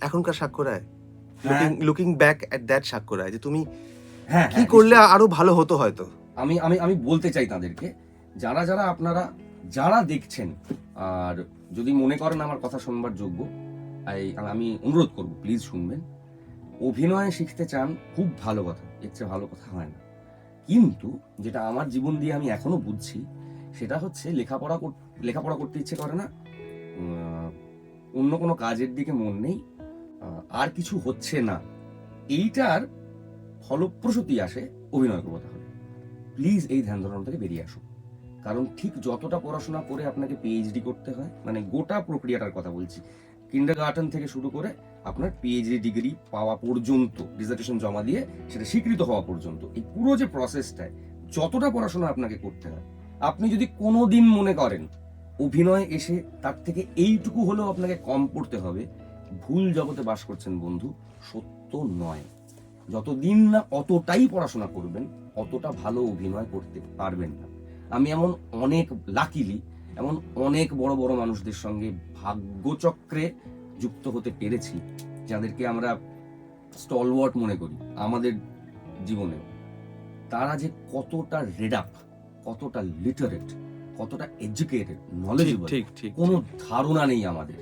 এখনকার সাক্ষরায়, লুকিং ব্যাক এট দ্যাট সাক্ষরায়, যে তুমি হ্যাঁ কি করলে আরো ভালো হতো হয়তো? আমি আমি আমি বলতে চাই তাদেরকে, যারা আপনারা যারা দেখছেন আর যদি মনে করেন আমার কথা শুনবার যোগ্য, আমি অনুরোধ করব প্লিজ শুনবেন। অভিনয় শিখতে চান, খুব ভালো কথা, এর চেয়ে ভালো কথা হয় না। কিন্তু যেটা আমার জীবন দিয়ে আমি এখনো বুঝছি, সেটা হচ্ছে লেখাপড়া করতে ইচ্ছে করে না, অন্য কোনো কাজের দিকে মন নেই, আর কিছু হচ্ছে না, এইটার ফলপ্রসূতি আসে অভিনয় করবো। তাহলে প্লিজ এই ধ্যান ধারণা থেকে বেরিয়ে আসুন। কারণ ঠিক যতটা পড়াশোনা করে আপনাকে পিএইচডি করতে হয়, মানে গোটা প্রক্রিয়াটার কথা বলছি, কিন্ডারগার্টেন থেকে শুরু করে আপনার পিএইচডি ডিগ্রি পাওয়া পর্যন্ত, ডিসার্টেশন জমা দিয়ে সেটা স্বীকৃত হওয়া পর্যন্ত, এই পুরো যে প্রসেসটায় যতটা পড়াশোনা আপনাকে করতে হয়, আপনি যদি কোনোদিন মনে করেন অভিনয় এসে তার থেকে এইটুকু হলেও আপনাকে কম পড়তে হবে, ভুল জগতে বাস করছেন বন্ধু, সত্য নয়। যতদিন না অতটাই পড়াশোনা করবেন, অতটা ভালো অভিনয় করতে পারবেন না। আমি এমন অনেক বড় বড় মানুষদের সঙ্গে ভাগ্যচক্রে যুক্ত হতে পেরেছি, যাদেরকে আমরা স্টলওয়ার্ট মনে করি আমাদের জীবনে। তারা যে কতটা রেড আপ, কতটা লিটারেট, কতটা এডুকেটেড, নলেজেবল, কোনো ধারণা নেই আমাদের।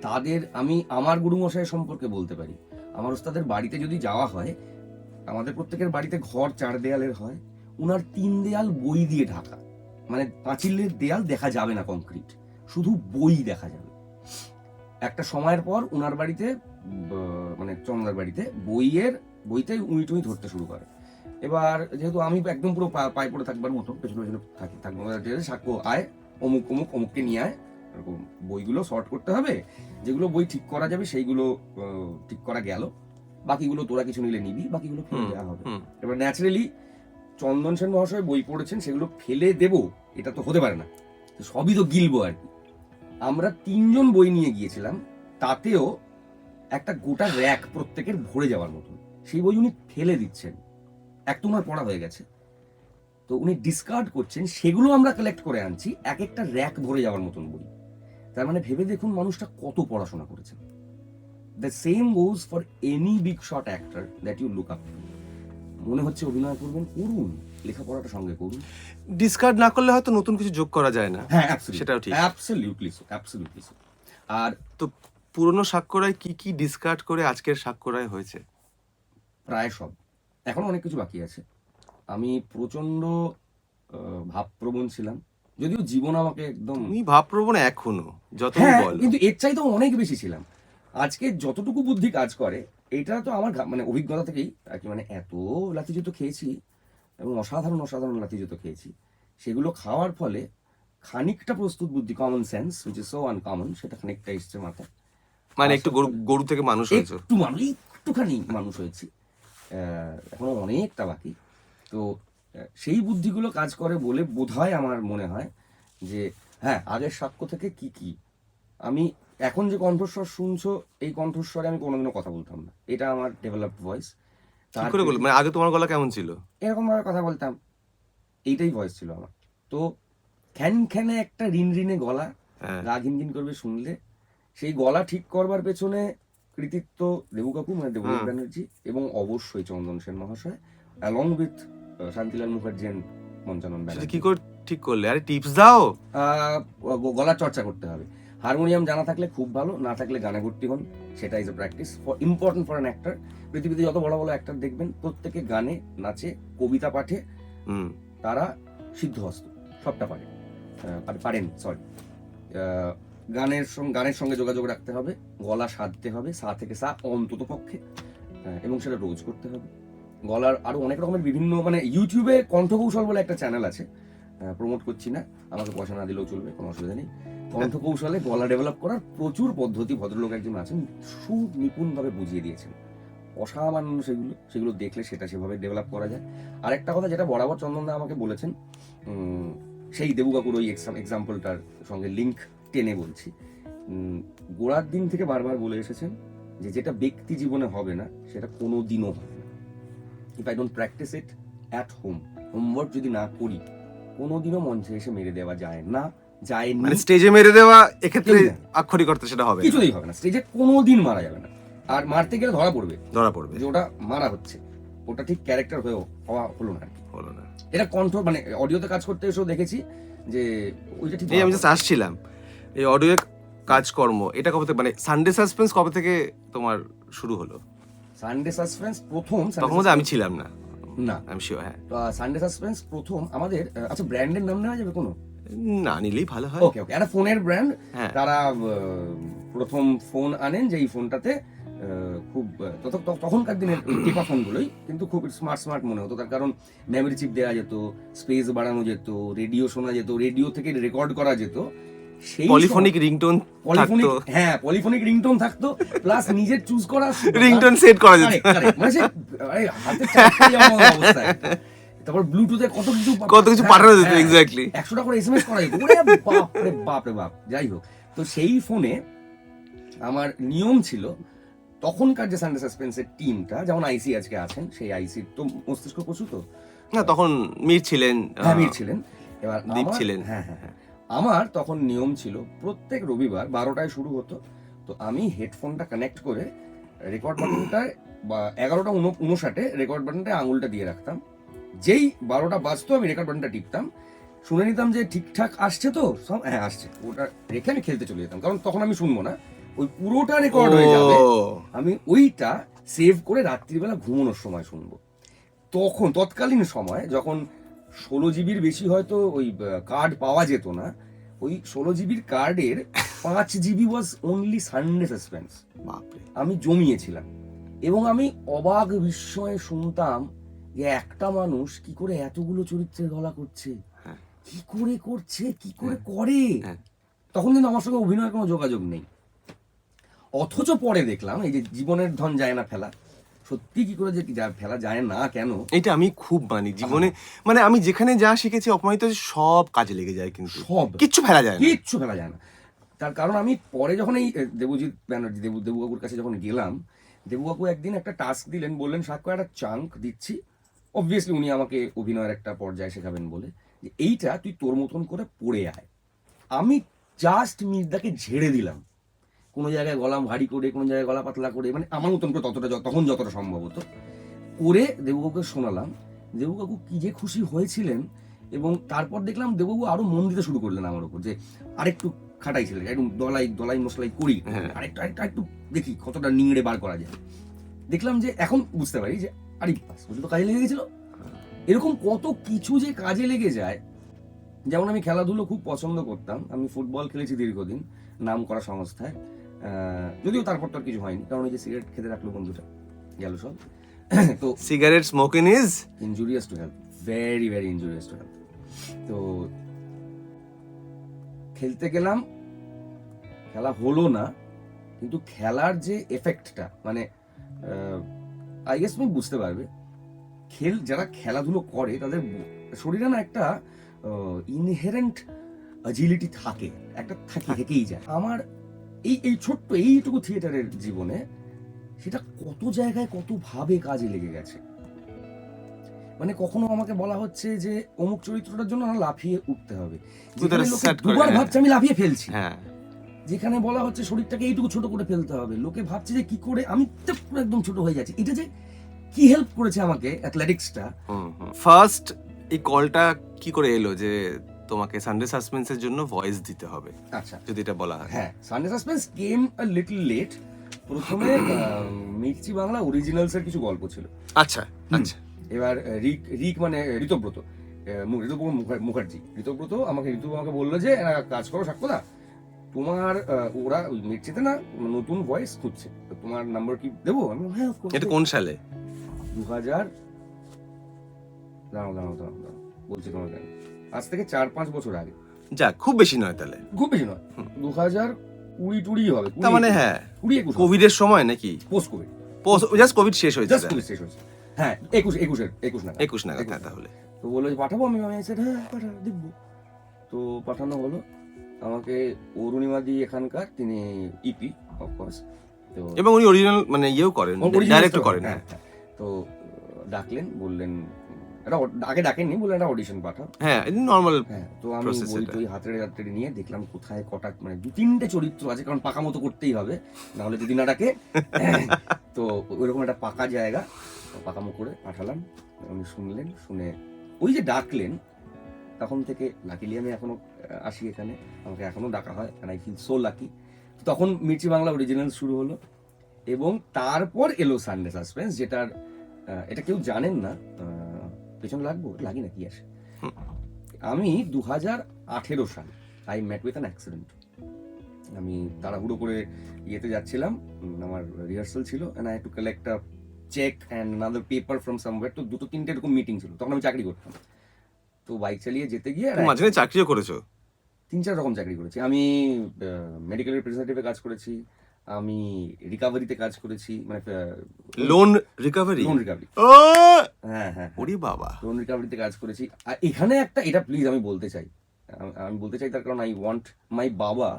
তাদের আমি আমার গুরুমশাই সম্পর্কে বলতে পারি, আমার ওস্তাদের বাড়িতে যদি যাওয়া হয়, আমাদের প্রত্যেকের বাড়িতে ঘর 4 দেয়ালের হয়, উনার 3 দেয়াল বই দিয়ে ঢাকা, মানে পাঁচিলের দেয়াল দেখা যাবে না কংক্রিট, শুধু বই দেখা যাবে। একটা সময়ের পর উনার বাড়িতে, মানে চন্দ্রার বাড়িতে বইতে উঁই টুই ধরতে শুরু করে। এবার যেহেতু আমি একদম পুরো পায়ে পড়ে থাকবার মতো পেছনে থাকবো, সাক্ষ্য আয়, অমুককে নিয়ে আয়, এরকম বইগুলো শর্ট করতে হবে, যেগুলো বই ঠিক করা যাবে সেইগুলো ঠিক করা গেল, বাকিগুলো তোরা কিছু নিলে নিবি, বাকিগুলো ফেলে দেওয়া হবে। এবার ন্যাচারালি চন্দন সেন মহাশয় বই পড়েছেন, সেগুলো ফেলে দেব এটা তো হতে পারে না, সবই তো গিলবো আর কি। আমরা 3 জন বই নিয়ে গিয়েছিলাম, তাতেও একটা গোটা র্যাক প্রত্যেকের ভরে যাওয়ার মতন, সেই বই উনি ফেলে দিচ্ছেন, একটা ওনার পড়া হয়ে গেছে, তো উনি ডিসকার্ড করছেন, সেগুলো আমরা কালেক্ট করে আনছি, এক একটা র্যাক ভরে যাওয়ার মতন বই। তার মানে ভেবে দেখুন মানুষটা কত পড়াশোনা করেছেন। The same goes for any big shot actor that you look up. মনে হচ্ছে অভিনয় করবেন, করুন, লেখাপড়াটা সঙ্গে করুন। ডিসকার্ড না করলে হয়তো নতুন কিছু যোগ করা যায় না। হ্যাঁ, সেটাও ঠিক, অ্যাবসলিউটলি। আর তো পুরনো সাক্ষরায় কি কি ডিসকার্ড করে আজকের সাক্ষরায় হয়েছে? প্রায় সব, এখন অনেক কিছু বাকি আছে। আমি প্রচন্ড ভাবপ্রবণ ছিলাম, যদিও জীবন আমাকে একদম, তুমি ভাবপ্রবণ এখনো, যত বলো, কিন্তু এর চাইতেও অনেক বেশি ছিলাম। আজকে যতটুকু বুদ্ধি কাজ করে, এটা তো আমার মানে অভিজ্ঞতা থেকেই আর কি, মানে এত লাথিজুতো খেয়েছি এবং অসাধারণ লাথিজুতো খেয়েছি, সেগুলো খাওয়ার ফলে খানিকটা প্রস্তুত বুদ্ধি, common sense which is so uncommon, সেটা খানিকটা এসছে মাথায়। মানে একটু গরু থেকে মানুষ হয়েছে, একটুখানি মানুষ হয়েছি, এখনো অনেকটা বাকি। তো সেই বুদ্ধিগুলো কাজ করে বলে বোধহয় আমার মনে হয় যে হ্যাঁ, আগের সাক্ষ্য থেকে কি আমি এখন যে কণ্ঠস্বর শুনছো, এই কণ্ঠস্বরে আমি কোনোদিনও কথা বলতাম না, এটা আমার ডেভেলপড ভয়েস। কি করে বলবো, মানে আগে তোমার গলা কেমন ছিল? এরকম ভাবে কথা বলতাম, এইটাই ভয়েস ছিল আমার। তো খ্যানে একটা রিনে গলা, গা ঘিন করবে শুনলে। সেই গলা ঠিক করবার পেছনে কৃতিত্ব দেবু কাকু, মানে দেবদূত ব্যানার্জি, এবং অবশ্যই চন্দন সেন মহাশয়, along with Shantilal Mukherjee and Manchanan Banerjee. কি করে ঠিক করলে? আরে টিপস দাও। গলার চর্চা করতে হবে, হারমোনিয়াম জানা থাকলে খুব ভালো, না থাকলে গানে ভর্তি হন, সেটা is a practice for important for an actor. পৃথিবীতে যত বড় বড় অ্যাক্টর দেখবেন, প্রত্যেকে গানে, নাচে, কবিতা পাঠে তারা সিদ্ধহস্ত, সবটা পারেন। গানের সঙ্গে যোগাযোগ রাখতে হবে, গলা সাধতে হবে, সা থেকে সা অন্তত পক্ষে, এবং সেটা রোজ করতে হবে। গলার আরো অনেক রকমের বিভিন্ন, মানে ইউটিউবে কণ্ঠকৌশল বলে একটা চ্যানেল আছে, প্রমোট করছি না, আমাকে পয়সা না দিলেও চলবে, কোনো অসুবিধা নেই। কণ্ঠকৌশলে গলা ডেভেলপ করার প্রচুর পদ্ধতি ভদ্রলোক একজন আছেন, সুনিপুণভাবে বুঝিয়ে দিয়েছেন, অসামান্য সেগুলো দেখলে সেটা সেভাবে ডেভেলপ করা যায়। আর একটা কথা যেটা বরাবর চন্দনদা আমাকে বলেছেন, সেই দেবু কাকুর ওই এক্সাম্পলটার সঙ্গে লিঙ্ক টেনে বলছি, গোড়ার দিন থেকে বারবার বলে এসেছেন যে যেটা ব্যক্তি জীবনে হবে না, সেটা কোনো দিনও হবে না। If I don't practice it at home, homework যদি না করি, কোনোদিনও মঞ্চে এসে মেরে দেওয়া যায় না, যায়নি, মানে স্টেজে মেরে দেওয়া এক্ষেত্রে কেউ না। আক্ষরিক অর্থে সেটা হবে না। কিছুতেই হবে না, স্টেজে কোনোদিন মারা যাবে না। আর মারতে গেলে ধরা পড়বে ধরা পড়বে, যে ওটা মারা হচ্ছে, ওটা ঠিক ক্যারেক্টার হওয়া হলো না আর কি। হলো না। এটা কন্ট্রোল, মানে অডিওতে কাজ করতে এসেও দেখেছি যে ওইটা ঠিক এই আমি জাস্ট আসছিলাম, এই অডিও কাজকর্ম এটা কবে থেকে, মানে সানডে সাসপেন্স কবে থেকে তোমার শুরু হলো? সানডে সাসপেন্স প্রথম তখন মধ্যে আমি ছিলাম না, না, আমি শিওর। হ্যাঁ, সানডে সাসপেন্স প্রথম আমাদের, আচ্ছা ব্র্যান্ডের নাম নেওয়া যাবে কোনো? না নিলেই ভালো হয়। ওকে ওকে, একটা ফোনের ব্র্যান্ড, হ্যাঁ। তারা প্রথম ফোন আনেন, যে এই ফোনটাতে খুব তখনকার দিনের টিপা ফোনগুলোই কিন্তু খুব স্মার্ট মনে হতো, তার কারণ মেমরি চিপ দেওয়া যেত, স্পেস বাড়ানো যেত, রেডিও শোনা যেত, রেডিও থেকে রেকর্ড করা যেত, সেই পলিফোনিক রিংটোন পলিফোনিক, থাকতো, হ্যাঁ পলিফোনিক রিংটোন থাকতো, প্লাস নিজের চুজ করা রিংটোন সেট করা যেত। Correct, correct, মানে সে হাতে চাপ খেয়ে যাওয়ার মতো অবস্থা একটা। তারপর ব্লুটুথে কত কিছু পাঠানো যেত, এক্স্যাক্টলি 100 টাকা করে এসএমএস করা যেত, ওরে বাপ রে বাপ রে বাপ। যাই হোক, তো সেই ফোনে আমার নিয়ম ছিল, তখনকার যে সানডে সাসপেন্সের টিমটা, যেমন আইসি আজকে আছেন, সেই আইসির তো মস্তিষ্ক কচু, তো না তখন মীর ছিলেন, আমির ছিলেন, এবার দীপ আমার- ছিলেন। হ্যাঁ হ্যাঁ হ্যাঁ, আমার তখন নিয়ম ছিল প্রত্যেক রবিবার 12টায় শুরু হতো, তো আমি হেডফোনটা কানেক্ট করে রেকর্ড বাটনটায় বা 11:59 রেকর্ড বাটনটায় আঙুলটা দিয়ে রাখতাম, যেই 12টা বাজতো আমি রেকর্ড বাটনটা টিপতাম, শুনে নিতাম যে ঠিকঠাক আসছে, তো সব হ্যাঁ আসছে, ওটা রেখে আমি খেলতে চলে যেতাম, কারণ তখন আমি শুনবো না, ওই পুরোটা রেকর্ড হয়ে যাবে, আমি ওইটা সেভ করে রাত্রিবেলা ঘুমানোর সময় শুনবো। তখন তৎকালীন সময় যখন 16 জিবির বেশি হয়তো ওই কার্ড পাওয়া যেত না, ওই 16 জিবির কার্ডের 5 GB was only Sunday suspense, বাপরে, আমি জমিয়েছিলাম, এবং আমি অবাক বিস্ময়ে শুনতাম যে একটা মানুষ কি করে এতগুলো চরিত্রের গলা করছে, হ্যাঁ। কি করে করছে, কি করে করে। হ্যাঁ। তখন কিন্তু আমার সঙ্গে অভিনয়ের কোনো যোগাযোগ নেই, অথচ পরে দেখলাম এই যে জীবনের ধন যায় না ফেলা, সত্যি কি করে যে ফেলা যায় না কেন, এটা আমি খুব মানি জীবনে, মানে আমি যেখানে যা শিখেছি অপমানিত সব কাজে লেগে যায়, কিন্তু সব কিচ্ছু ফেলা যায় না। কিচ্ছু ফেলা যায় না। তার কারণ আমি পরে যখন এই দেবজিৎ ব্যানার্জি দেবুকাকুর কাছে যখন গেলাম, দেবুকাকু একদিন একটা টাস্ক দিলেন, বললেন সাক্ষ্য একটা চাঙ্ক দিচ্ছি, অবভিয়াসলি উনি আমাকে অভিনয়ের একটা পর্যায়ে শেখাবেন বলে, যে এইটা তুই তোর মতন করে পড়ে আয়। আমি জাস্ট মির্দাকে ঝেড়ে দিলাম, কোনো জায়গায় গলা ভারী করে, কোনো জায়গায় গলা পাতলা করে, মানে আমার মতন করে তখন যতটা সম্ভব হতো করে দেবুকাকুকে শোনালাম। দেবুকাকু কি যে খুশি হয়েছিলেন, এবং তারপর দেখলাম দেববাবু আরো মন দিতে শুরু করলেন আমার উপর, যে আরেকটু খাটাই ছিলেন, একটু দলাই মশলাই করি, হ্যাঁ। আরেকটু দেখি কতটা নিংড়ে বার করা যায়। দেখলাম যে এখন বুঝতে পারি যে আরে তো কাজে লেগে গেছিল, এরকম কত কিছু যে কাজে লেগে যায়। যেমন আমি খেলাধুলো খুব পছন্দ করতাম, আমি ফুটবল খেলেছি দীর্ঘদিন নাম করা সংস্থায়, যদিও তারপর তো আর কিছু হয়নি, কারণ ওই যে সিগারেট খেতে রাখলো বন্ধুটা, গেল সব। তো cigarette smoking is injurious to health, very very injurious to health. তো খেলতে গেলাম, খেলা হলো না, কিন্তু খেলার যে এফেক্টটা, মানে আই গেস তুমি বুঝতে পারবে, যারা খেলাধুলো করে তাদের শরীরে না একটা ইনহেরেন্ট অ্যাজিলিটি থাকে, একটা থেকেই যায়। আমার এই ছোট্ট এইটুকু থিয়েটারের জীবনে সেটা কত জায়গায় কত ভাবে কাজে লেগে গেছে। মানে কখনো আমাকে বলা হচ্ছে যে অমুক চরিত্রটার জন্য না লাফিয়ে উঠতে হবে, যেখানে লোকে দুবার ভাবছে আমি লাফিয়ে ফেলছি, যেখানে বলা হচ্ছে শরীরটাকে এইটুকু ছোট করে ফেলতে হবে, লোকে ভাবছে যে কি করে আমি একদম ছোট হয়ে যাচ্ছি। এটা যে কি হেল্প করেছে আমাকে অ্যাথলেটিক্সটা। ফার্স্ট এই কলটা কি করে এলো যে তোমাকে সানডে সাসপেন্সের জন্য ভয়েস দিতে হবে? আচ্ছা, যদি এটা বলা হয়। হ্যাঁ, Sunday suspense came a little late. প্রথমে মির্চি বাংলা অরিজিনালস এর কিছু গল্প ছিল। আচ্ছা আচ্ছা। এবার রিক মানে ঋতব্রত, ঋতব্রত আমাকে বললো যে কাজ করো সাক্ষ্যদা, তোমার ওরা ওই মির্চিতে না নতুন ভয়েস খুঁজছে, তোমার নাম্বার কি দেবো? আমি হ্যাঁ, এটা কোন সালে? 2000, দাঁড়াও বলছি তোমাকে, আজ থেকে 4-5 বছর আগে। যাক, খুব বেশি নয় তাহলে। খুব বেশি নয়, 2020 হবে। তার মানে হ্যাঁ, 20-21 কোভিড এর সময় নাকি? পোস্ট কোভিড, জাস্ট কোভিড শেষ হয়েছে। হ্যাঁ, 21 নাগাদ। 21 নাগাদ, হ্যাঁ। তাহলে তো বললো যে পাঠাবো, আমি হ্যাঁ পাঠা দেখবো। তো পাঠানো হলো আমাকে। অরুণিমাদি এখানকার, তিনি ইপি অফকোর্স, তো এবং উনি অরিজিনাল মানে ইয়েও করেন, ডাইরেক্টও করেন। হ্যাঁ। তো ডাকলেন, বললেন এটা আগে ডাকেননি, বলে একটা অডিশন পাঠাও। হ্যাঁ নর্মাল। হ্যাঁ, তো আমি process বই এটা। টই হাতে নিয়ে দেখলাম কোথায় কটা, মানে 2-3টে চরিত্র আছে, কারণ পাকা মতো করতেই হবে, না হলে যদি না ডাকে। তো ওইরকম একটা পাকা জায়গা পাকামো করে পাঠালাম। উনি শুনলেন, শুনে ওই যে ডাকলেন, তখন থেকে লাকিলি আমি এখনো আসি এখানে, আমাকে এখনো ডাকা হয়, and I feel so lucky. তখন মির্চি বাংলা অরিজিনাল শুরু হলো, এবং তারপর এলো সানডে সাসপেন্স, যেটার এটা কেউ জানেন না, পেছনে লাগবো লাগি না কি আসে। আমি 2018 সাল I met with an accident. আমি তাড়াহুড়ো করে ইয়েতে যাচ্ছিলাম, আমার রিহার্সাল ছিল, and I to collect a cheque and another paper from somewhere. তো 2-3টে এরকম মিটিং ছিল, তখন আমি চাকরি করতাম। তো বাইক চালিয়ে যেতে গিয়ে তুমি মাঝখানে চাকরিও করেছো? 3-4 রকম চাকরি করেছি আমি। মেডিকেল রিপ্রেজেন্টেটিভে কাজ করেছি, আমি রিকাভারিতে কাজ করেছি, মানে লোন রিকভারি। Loan recovery. ও হ্যাঁ হ্যাঁ, ওরে বাবা। লোন রিকাভারিতে কাজ করেছি। আর এখানে একটা, এটা প্লিজ আমি বলতে চাই, আমি বলতে চাই তার কারণ I want my baba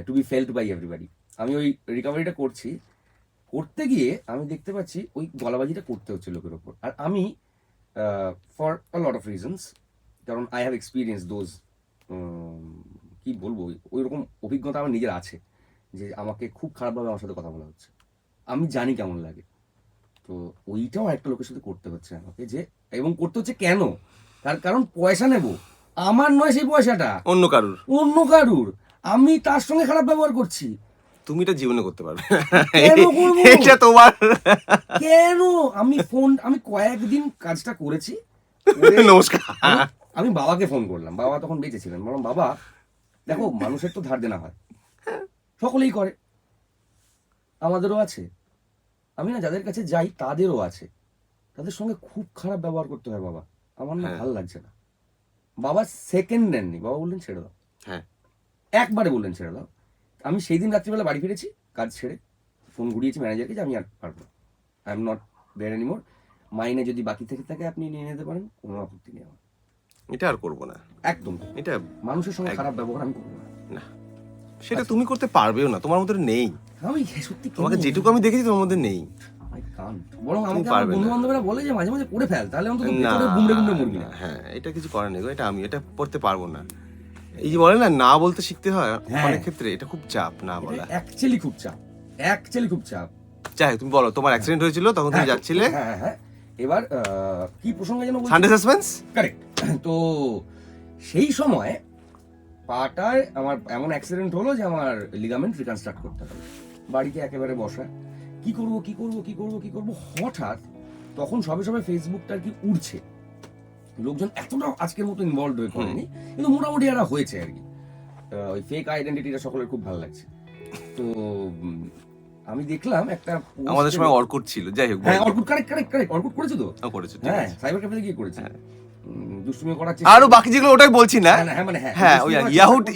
to be felt by everybody. আমি ওই রিকাভারিটা করছি, করতে গিয়ে আমি দেখতে পাচ্ছি ওই গলাবাজিটা করতে হচ্ছে লোকের ওপর। আর আমি for a lot of reasons, কারণ আই হ্যাভ এক্সপিরিয়েন্স দোজ, কি বলবো, ওই রকম অভিজ্ঞতা আমার নিজের আছে, যে আমাকে খুব খারাপভাবে আমার সাথে কথা বলা হচ্ছে, আমি জানি কেমন লাগে। তো ওইটাও একটা লোকের সাথে করতে হচ্ছে আমাকে, যে এবং করতে হচ্ছে কেন, তার কারণ পয়সা নেব, আমার নয় সেই পয়সাটা, অন্য কারুর। অন্য কারুর, আমি তার সঙ্গে খারাপ ব্যবহার করছি। তুমি এটা জীবনে করতে পারবে কেন করবো? এটা তোমার। কেন? আমি কয়েকদিন কাজটা করেছি। নমস্কার। আমি বাবাকে ফোন করলাম, বাবা তখন বেঁচে ছিলেন। বললাম, বাবা দেখো, মানুষের তো ধার দেনা হয়, সকলেই করে, আমাদেরও আছে। আমি না যাদের কাছে যাই তাদেরও আছে, তাদের সঙ্গে খুব খারাপ ব্যবহার করতে হয় বাবা, আমার না ভালো লাগছে না। বাবা সেকেন্ড নেননি, বাবা বললেন ছেড়ে দাও। হ্যাঁ, একবারে বললেন ছেড়ে দাও। আমি সেই দিন রাত্রিবেলা বাড়ি ফিরেছি, কাজ ছেড়ে ফোন ঘুরিয়েছি ম্যানেজারকে, যে আমি আর পারবো না, I am not there anymore, মাইনে যদি বাকি থেকে থাকে আপনি নিয়ে নিতে পারেন, কোনো আপত্তি নেই আমার। এটা আর করবো না, একদম এটা মানুষের সঙ্গে খারাপ ব্যবহার আমি করবো না। না, সেটা তুমি করতে পারবেও না, তোমার মধ্যে নেই। আমি সত্যি তোমাকে যেটুকু আমি দেখেছি তোমার মধ্যে নেই। বরং আমাকে আমার পারবে না। বন্ধু বান্ধবরা বলে যে মাঝে মাঝে করে ফেল, তাহলে অন্তত না, ভেতরে গুমড়ে গুমড়ে মরবি না। হ্যাঁ, এটা কিছু করার নেই গো, এটা আমি এটা করতে পারবো না। এই যে বলে না, না বলতে শিখতে হয় হ্যাঁ। অনেক ক্ষেত্রে, এটা খুব চাপ না বলা। অ্যাকচুয়ালি খুব চাপ, অ্যাকচুয়ালি খুব চাপ। যাই হোক, তুমি বলো, তোমার অ্যাক্সিডেন্ট হয়েছিল, তখন তুমি যাচ্ছিলে হ্যাঁ হ্যাঁ, এবার কি প্রসঙ্গে যেন সানডে সাসপেন্স। কারেক্ট। তো সেই সময় পাটায় আমার এমন অ্যাক্সিডেন্ট হলো যে আমার লিগামেন্ট রিকনস্ট্রাক্ট করতে হবে। বাড়িতে একেবারে বসা, কি করব, হঠাৎ তখন সবে সবে ফেসবুকটা আর কি উঠছে, লোকজন এতটা আজকের মতো ইনভলভ হয়ে পড়েনি, কিন্তু মোটামুটি এরা হয়েছে আর কি। ওই ফেক আইডেন্টিটিটা সকলের খুব ভালো লাগছে। তো আমি দেখলাম একটা আমাদের সময় অর্কুট ছিল, যাই হোক। হ্যাঁ, অর্কুট, কারেক্ট, অর্কুট করেছো তো? করেছো, হ্যাঁ, সাইবার ক্যাফেতে গিয়ে করেছে, দুষ্টুমি করার আরো বাকি যেগুলো ওটাই বলছি না। হ্যাঁ মানে হ্যাঁ, ওই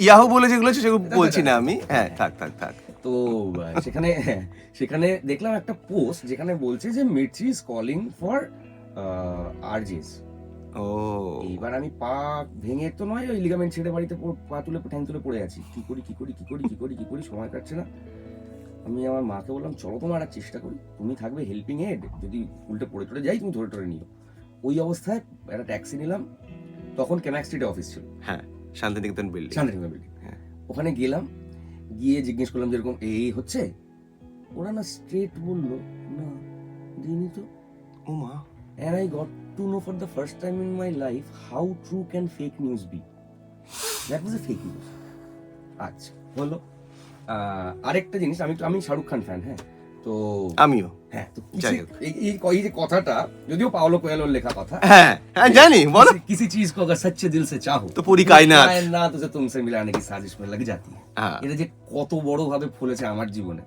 ইয়াহু বলে যেগুলো আছে সেগুলো বলছি না আমি। হ্যাঁ, থাক। তো সেখানে দেখলাম একটা পোস্ট যেখানে বলছে যে মির্চি ইজ কলিং ফর আরজেস। ও, এইবার আমি পা ভেঙে তো নয়, ওই লিগামেন্ট ছেড়ে বাড়িতে পা তুলে ঠ্যাং তুলে পড়ে আছি, কি করি, সময় কাটছে না। আমি আমার মাকে বললাম, চলো তোমার একটা চেষ্টা করি, তুমি থাকবে হেল্পিং এড, যদি উল্টে পড়ে টড়ে যাই তুমি ধরে টরে নিও। ওই অবস্থায় একটা ট্যাক্সি নিলাম, তখন কেনাক স্ট্রিটে অফিস ছিল, হ্যাঁ, শান্তিনিকেতন বিল্ডিং। হ্যাঁ। ওখানে গেলাম, গিয়ে জিজ্ঞেস করলাম যেরকম এই হচ্ছে, ওরা না স্ট্রেট বললো, না দিইনি তো। ও মা। And I got to know for the first time in my life how true can fake news be. That was a fake news. আচ্ছা, হলো। আরেকটা জিনিস, আমি শাহরুখ খান ফ্যান, হ্যাঁ, তো আমিও। হ্যাঁ, তো যাই হোক। এই যে কথাটা, যদিও পাওলো কোয়েলোর লেখা কথা, হ্যাঁ জানি, বলো। किसी चीज को अगर सच्चे दिल से चाहो তো পুরি কায়নাত उसे तुमसे मिलाने की साजिश में लग जाती है। হ্যাঁ। এটা যে কত বড় ভাবে ফলেছে আমার জীবনে,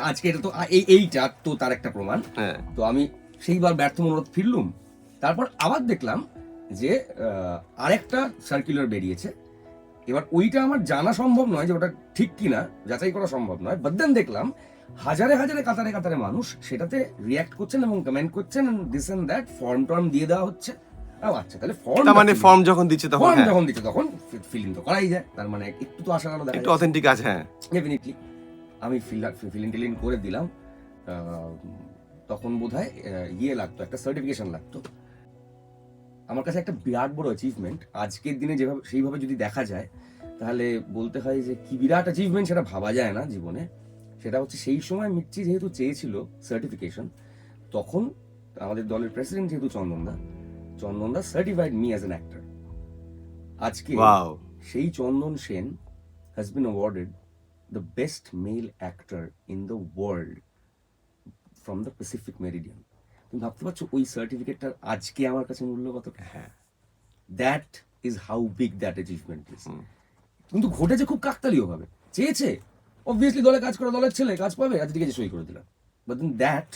আজকে এটা তো এইটা তো তার একটা প্রমাণ। হ্যাঁ। তো আমি সেইবার ব্যর্থ মনোরথ ফিরলুম, তারপর আবার দেখলাম যে আরেকটা সার্কুলার বেরিয়েছে। এবার ওইটা আমার জানা সম্ভব নয় যে ওটা ঠিক কিনা, যাচাই করা সম্ভব নয়, বাট দেন দেখলাম হাজারে কাতারে মানুষ সেটাতে রিয়াক্ট করছেন এবং কমেন্ট করছেন, দিস এন্ড দ্যাট, ফর্ম দিয়ে দেওয়া হচ্ছে। আচ্ছা, তাহলে মানে ফর্ম যখন দিচ্ছে তখন, তখন ফিলিং তো করাই যায়, তার মানে একটু তো আশার আলো দেখা একটু অথেন্টিক আছে। হ্যাঁ, ডেফিনেটলি আমি ফিলিং করে দিলাম। তখন বোধহয় ইয়ে লাগতো, একটা সার্টিফিকেশন লাগতো। আমার কাছে একটা বিরাট বড় অ্যাচিভমেন্ট। আজকের দিনে যেভাবে সেইভাবে যদি দেখা যায় তাহলে বলতে হয় যে কি বিরাট অ্যাচিভমেন্ট, সেটা ভাবা যায় না জীবনে। সেটা হচ্ছে সেই সময় মির্চি যেহেতু চেয়েছিল সার্টিফিকেশন, তখন আমাদের দলের প্রেসিডেন্ট যেহেতু চন্দনদা certified me as an actor. আজকে ওয়াও, সেই Chandan Sen has been awarded the best male actor in the world from the Pacific meridian. তুমি ভাবতে পারছো ওই সার্টিফিকেটটার আজকে আমার কাছে মূল্য কত? হ্যাঁ, that is how big that achievement is. কিন্তু ঘটেছে খুব কাকতালীয় ভাবে। চেয়েছে, অবভিয়াসলি দলে কাজ করা দলের ছেলে কাজ পাবে, আজকে যে সই করে দিলাম। But then that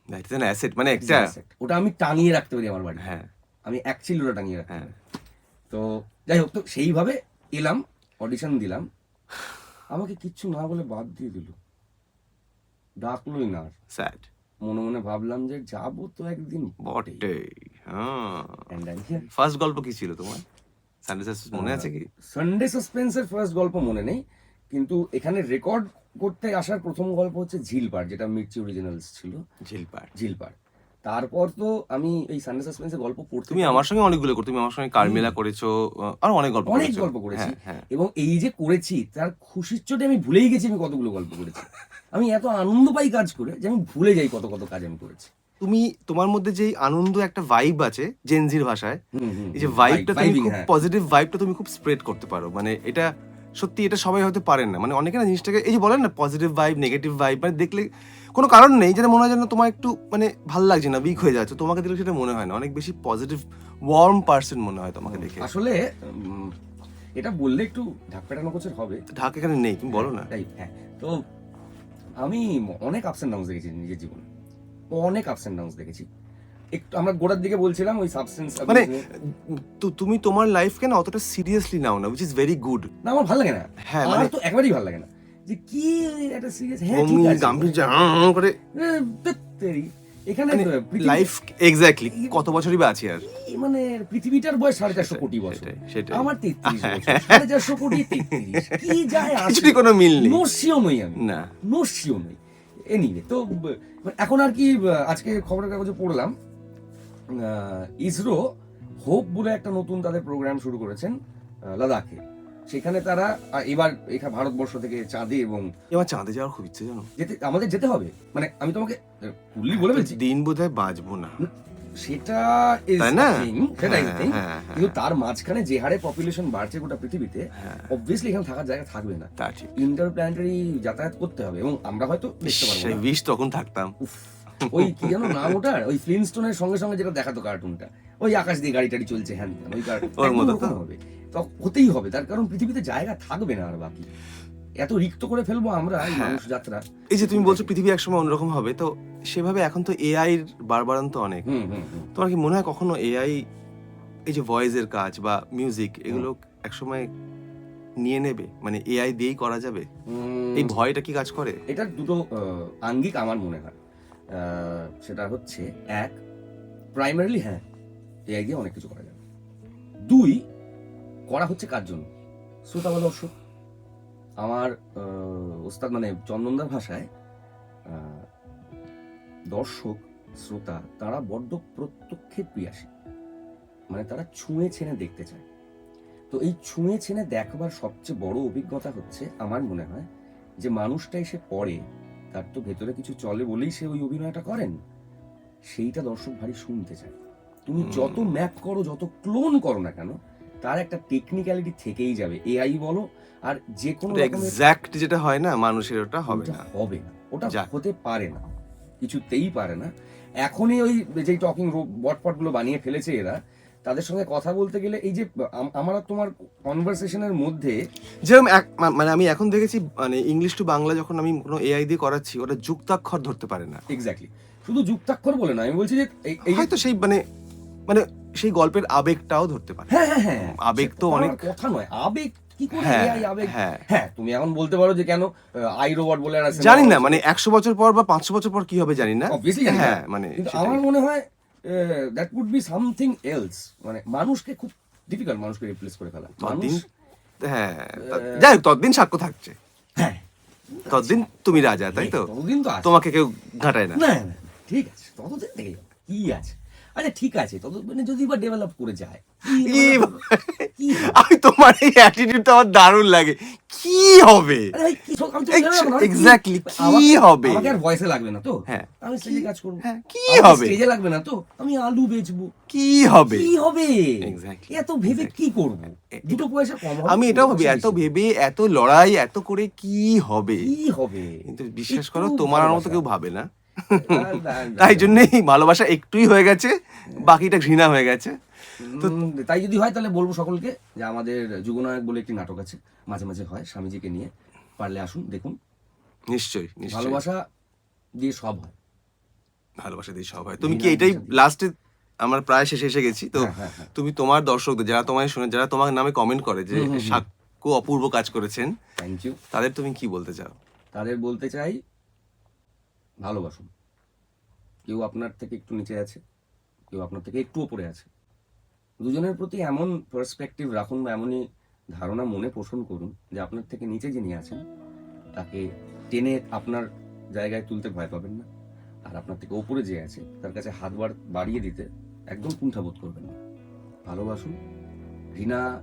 that is an asset, মানে একটা ওটা আমি টাঙিয়ে রাখতে পারি আমার বাড়ি। হ্যাঁ আমি অ্যাকচুয়ালি ওটা টাঙিয়ে রাখতে হ্যাঁ। পারি। তো যাই হোক, তো সেইভাবে এলাম, অডিশন দিলাম, আমাকে কিচ্ছু না বলে বাদ দিয়ে দিল, ডাকলোই না। স্যাড, মনে মনে ভাবলাম যে যাবো তো একদিন বটে। And I'm here. ফার্স্ট গল্প কি ছিল তোমার? সানডে সাসপেন্স মনে আছে কি? সানডে সাসপেন্সের ফার্স্ট গল্প মনে নেই, কিন্তু এখানে রেকর্ড করতে আসার প্রথম গল্প হচ্ছে ঝিলপাড়, যেটা মির্চি অরিজিনালস ছিল। ঝিলপাড়। তারপর তো আমি এই সানডে সাসপেন্সের গল্প পড়তে, তুমি আমার সঙ্গে অনেকগুলো করো, তুমি আমার সঙ্গে কারমেলা করেছো, আর অনেক গল্প করেছি। হ্যাঁ। এবং এই যে করেছি তার খুশির চোটে আমি ভুলেই গেছি আমি কতগুলো গল্প করেছি। আমি এত আনন্দ পাই কাজ করে যে আমি ভুলে যাই কত কত কাজ আমি করেছি। তুমি, তোমার মধ্যে যেই আনন্দ একটা ভাইব আছে জেনজির ভাষায়, এই যে হুম, ভাইবটা তুমি vibing, খুব হ্যাঁ। পজিটিভ ভাইবটা তুমি খুব স্প্রেড করতে পারো। মানে এটা সত্যি, এটা সবাই হয়তো পারেন না। মানে অনেকে না জিনিসটাকে, এই যে বলেন না পজিটিভ ভাইব নেগেটিভ ভাইব, মানে দেখলে কোনো কারণ নেই যেটা মনে হয় যেন তোমার একটু মানে ভালো লাগছে না, উইক হয়ে যাচ্ছে, তোমাকে দেখলে সেটা মনে হয় না। অনেক বেশি পজিটিভ ওয়ার্ম পার্সন মনে হয় তোমাকে দেখে। আসলে এটা বললে একটু ঢাক পেটানো কোচের হবে, ঢাক এখানে নেই, তুমি বলো না। হ্যাঁ, তো আমি অনেক আপস এন্ড ডাউনস দেখেছি নিজের জীবনে, অনেক আপস এন্ড ডাউনস দেখেছি। একটু আমরা গোড়ার দিকে বলছিলাম ওই সাবস্টেন্স, মানে তুমি তোমার লাইফকে না অতটা সিরিয়াসলি নাও না, উইচ ইজ ভেরি গুড। না আমার ভালো লাগে না, হ্যাঁ, আমার মানে তো একবারই ভালো লাগে না যে কি একটা সিরিয়াস। হ্যাঁ ঠিক আছে, করে তেরি এখানে লাইফ এক্স্যাক্টলি কত বছরই বা আছে আর, মানে পৃথিবীটার বয়স 450 কোটি বছর, সেটাই। আমার 33 বছর, 450 কোটি 33, কি যায় আসে, কিছুই কোনো মিল নেই, নস্যিও নই আমি, না নস্যিও নই। এনিওয়ে, তো এখন আর কি, আজকে খবরের কাগজে পড়লাম ইসরো হোপ বলে একটা নতুন তাদের প্রোগ্রাম শুরু করেছেন লাদাখে। সেখানে তারা এবার এখানে ভারতবর্ষ থেকে চাঁদে, এবং এবার চাঁদে যাওয়ার খুব ইচ্ছে, জানো আমাদের যেতে হবে। মানে আমি তোমাকে ফুললি বলে বলছি, দিন বোধহয় বাঁচবো না, সেটা তাই না? সেটাই, হ্যাঁ, কিন্তু তার মাঝখানে যে হারে পপুলেশন বাড়ছে গোটা পৃথিবীতে, অবভিয়াসলি এখানে থাকার জায়গা থাকবে না, তা ঠিক। ইন্টারপ্ল্যানেটারি যাতায়াত করতে হবে, এবং আমরা হয়তো দেখতে পারবো সেই না। উইশ তখন থাকতাম। ওই কি জানো নাম ওটার, ওই ফ্লিনস্টোনের সঙ্গে সঙ্গে যেটা দেখাতো কার্টুনটা, ওই আকাশ দিয়ে গাড়ি টাড়ি চলছে, হ্যান ওই ওর মতো তো হবে। তো হতেই হবে, তার কারণ পৃথিবীতে জায়গা থাকবে না আর বাকি, এত রিক্ত করে ফেলবো আমরা এই মানুষ যাত্রা। এই যে তুমি বলছো পৃথিবী একসময় অন্যরকম হবে, তো সেভাবে এখন তো এআই এর বাড়বাড়ন্ত অনেক। তোমার কি মনে হয় কখনো এআই এই যে ভয়েসের কাজ বা মিউজিক এগুলো একসময় নিয়ে নেবে, মানে এআই দিয়েই করা যাবে? এই ভয়টা কি কাজ করে? এটার দুটো আঙ্গিক আমার মনে হয়। সেটা হচ্ছে, এক, প্রাইমারিলি হ্যাঁ এআই দিয়ে অনেক কিছু করা যাবে। দুই, করা হচ্ছে কার জন্য? শ্রোতা বা দর্শক। আমার ওস্তাদ মানে চন্দনদার ভাষায় দর্শক শ্রোতা তারা বড্ড প্রত্যক্ষে প্রিয়াসী, মানে তারা ছুঁয়ে ছেনে দেখতে চায়। তো এই ছুঁয়ে ছেনে দেখবার সবচেয়ে বড় অভিজ্ঞতা হচ্ছে আমার মনে হয় যে মানুষটা এসে পড়ে, তার তো ভেতরে কিছু চলে বলেই সে ওই অভিনয়টা করেন, সেইটা দর্শক ভারী শুনতে চায়। তুমি যত ম্যাপ করো, যত ক্লোন করো না কেন, তার একটা টেকনিক্যালিটি থেকেই যাবে, এআই বলো আর যে কোনো এক্স্যাক্ট যেটা হয় না মানুষের, ওটা হবে না, ওটা হতে পারে না, কিছুতেই পারে না। এখনই ওই যে টকিং বটপট গুলো বানিয়ে ফেলেছে এরা, তাদের সঙ্গে কথা বলতে গেলে এই যে আমার তোমার কনভারসেশনের মধ্যে যেরকম মানে আমি এখন দেখেছি, মানে ইংলিশ টু বাংলা যখন আমি কোনো এআই দিয়ে করাচ্ছি, ওটা যুক্তাক্ষর ধরতে পারে না। এক্স্যাক্টলি, শুধু যুক্তাক্ষর বলে না, আমি বলছি যে হয়তো সেই মানে মানে সেই গল্পের আবেগটাও ধরতে পারে। হ্যাঁ, আবেগ তো অনেক কথা নয়, আবেগ কি করে হ্যাঁ, আবেগ। হ্যাঁ, হ্যাঁ, তুমি এখন বলতে পারো যে কেন আই রোবট বলে আর আছে, জানি না মানে 100 বছর পর বা 500 বছর পর কি হবে জানি না, অবভিয়াসলি জানি না, হ্যাঁ মানে কিন্তু আমার মনে হয় that would be something else. মানে মানুষকে খুব ডিফিকাল্ট মানুষকে রিপ্লেস করে ফেলা। ততদিন হ্যাঁ, যাই হোক, ততদিন সাক্ষ্য থাকছে, হ্যাঁ ততদিন তুমি রাজা, তাই তো? ততদিন তো আছে, তোমাকে কেউ ঘাটায় না। না ঠিক আছে, ততদিন থেকে কি আছে। আরে ঠিক আছে, তত মানে যদি বা ডেভেলপ করে যায়, এই কি আমি তোমার এই অ্যাটিটিউডটা আমার দারুণ লাগে। কি হবে আরে ভাই, আমি তো বললাম না, কি- এক্স্যাক্টলি, কি আমাকে- হবে? আমাকে আর ভয়েসে লাগবে না তো, হ্যাঁ। আমি স্টেজে কাজ করবো। হ্যাঁ, কি আমাকে হবে? স্টেজে লাগবে না তো, আমি আলু বেচবো। কি হবে? কি হবে? Exactly, এত ভেবে কি করব? দুটো পয়সা কম হবে, আমি এটাও ভাবি, পয়সা এত বেশি। ভেবে এত লড়াই এত করে কি হবে? কি হবে? কিন্তু বিশ্বাস একটু করো তোমার মতো ভালোবাসা। কেউ ভাবে না। না, না, না, তাই না। জন্যই ভালোবাসা একটুই হয়ে গেছে, বাকিটা ঘৃণা হয়ে গেছে। তাই যদি হয় তাহলে বলবো সকলকে যে আমাদের যুগনায়ক বলে একটি নাটক আছে, মাঝে মাঝে হয় স্বামীজিকে নিয়ে, পারলে আসুন দেখুন। নিশ্চয়ই নিশ্চয়ই, ভালোবাসা দিয়ে সব হয়। ভালোবাসা দিয়ে সব হয়। তুমি কি ঘৃণা এটাই দিয়ে- লাস্টে, আমরা প্রায় শেষে এসে গেছি তো, হ্যাঁ, হ্যাঁ। তুমি তোমার দর্শকদের যারা তোমায় শুনে, যারা তোমার নামে কমেন্ট করে যে হুম, হুম, হুম। সাক্ষ্য অপূর্ব কাজ করেছেন, থ্যাংক ইউ। তাদের তুমি কি বলতে চাও? তাদের বলতে চাই, ভালোবাসুন। কেউ আপনার থেকে একটু নিচে আছে, কেউ আপনার থেকে একটু উপরে আছে। দুজনের প্রতি এমন পার্সপেক্টিভ রাখুন বা এমনই ধারণা মনে পোষণ করুন যে আপনার থেকে নিচে যিনি আছেন তাকে টেনে আপনার জায়গায় তুলতে ভয় পাবেন না, আর আপনার থেকে ওপরে যে আছে তার কাছে হাত বাড়িয়ে দিতে একদম কুণ্ঠাবোধ করবেন না। ভালোবাসুন। ঘৃণা,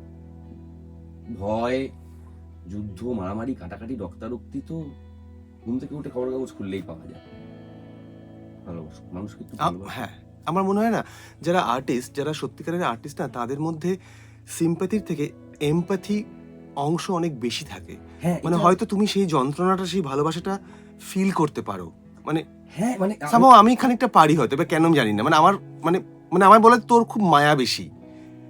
ভয়, যুদ্ধ, মারামারি, কাটাকাটি, রক্তারক্তি তো ঘুম থেকে উঠে খবর কাগজ খুললেই পাওয়া যায়। ভালোবাসুন মানুষকে, একটু ভালোবাসুন। হ্যাঁ, আমার মনে হয় না যারা আর্টিস্ট, যারা সত্যিকারের আর্টিস্ট না, তাদের মধ্যে সিম্প্যাথির থেকে এমপ্যাথি অংশ অনেক বেশি থাকে। হ্যাঁ, মানে এটা- হয়তো তুমি সেই যন্ত্রণাটা, সেই ভালোবাসাটা ফিল করতে পারো। মানে হ্যাঁ, মানে সামহাও আমি খানিকটা পারি হয়তো, এবার কেন আমি জানি না। মানে আমার মানে মানে আমার বলে তোর খুব মায়া বেশি।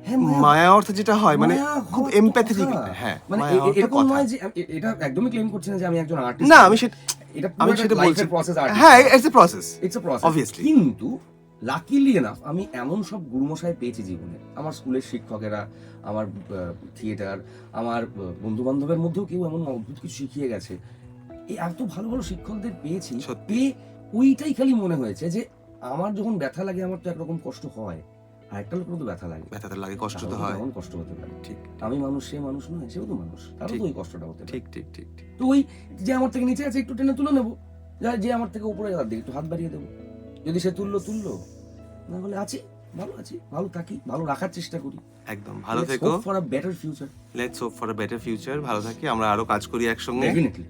হ্যাঁ, মায়া অর্থে যেটা হয় মানে মায়া খুব হওয়ার তো এমপ্যাথেটিক। কথা। হ্যাঁ, মানে মায়া হওয়ার তো এরকম কথা। নয় যে এটা একদমই ক্লেম করছি না যে আমি একজন আর্টিস্ট। না, আমি সেটা আমি সেটা বলছি বলছি। Process artist. হ্যাঁ, it's a process it's a process obviously। কিন্তু লাকিলি এনাফ আমি এমন সব গুরুমশাই পেয়েছি জীবনে। আমার স্কুলের শিক্ষকেরা, আমার থিয়েটার, আমার বন্ধু বান্ধবের মধ্যেও কেউ এমন অদ্ভুত কিছু শিখিয়ে গেছে। এই এত ভালো ভালো শিক্ষকদের পেয়েছি, সত্যি। পেয়ে ওইটাই খালি মনে হয়েছে যে আমার যখন ব্যথা লাগে, আমার তো একরকম কষ্ট হয়, আরেকটা লোকের তো ব্যথা লাগে, ব্যথাটা লাগে, কষ্ট তো তারও হয়। তেমন কষ্ট হতে পারে। ঠিক আমি মানুষ, সে মানুষ নয়, সেও তো মানুষ, তারও ঠিক। তো ওই কষ্টটা হতে পারে। ঠিক ঠিক ঠিক ঠিক। তো ওই যে আমার থেকে নিচে আছে একটু টেনে তুলে নেবো, যে আমার থেকে উপরে হাত দিকে একটু হাত বাড়িয়ে দেবো। যদি সে তুললো, না হলে আছি, ভালো আছি, ভালো থাকি, ভালো রাখার চেষ্টা করি। একদম ভালো থেকো। For a better future. Let's hope for a better future. ভালো থাকি, আমরা আরো কাজ করি একসঙ্গে। ডেফিনেটলি।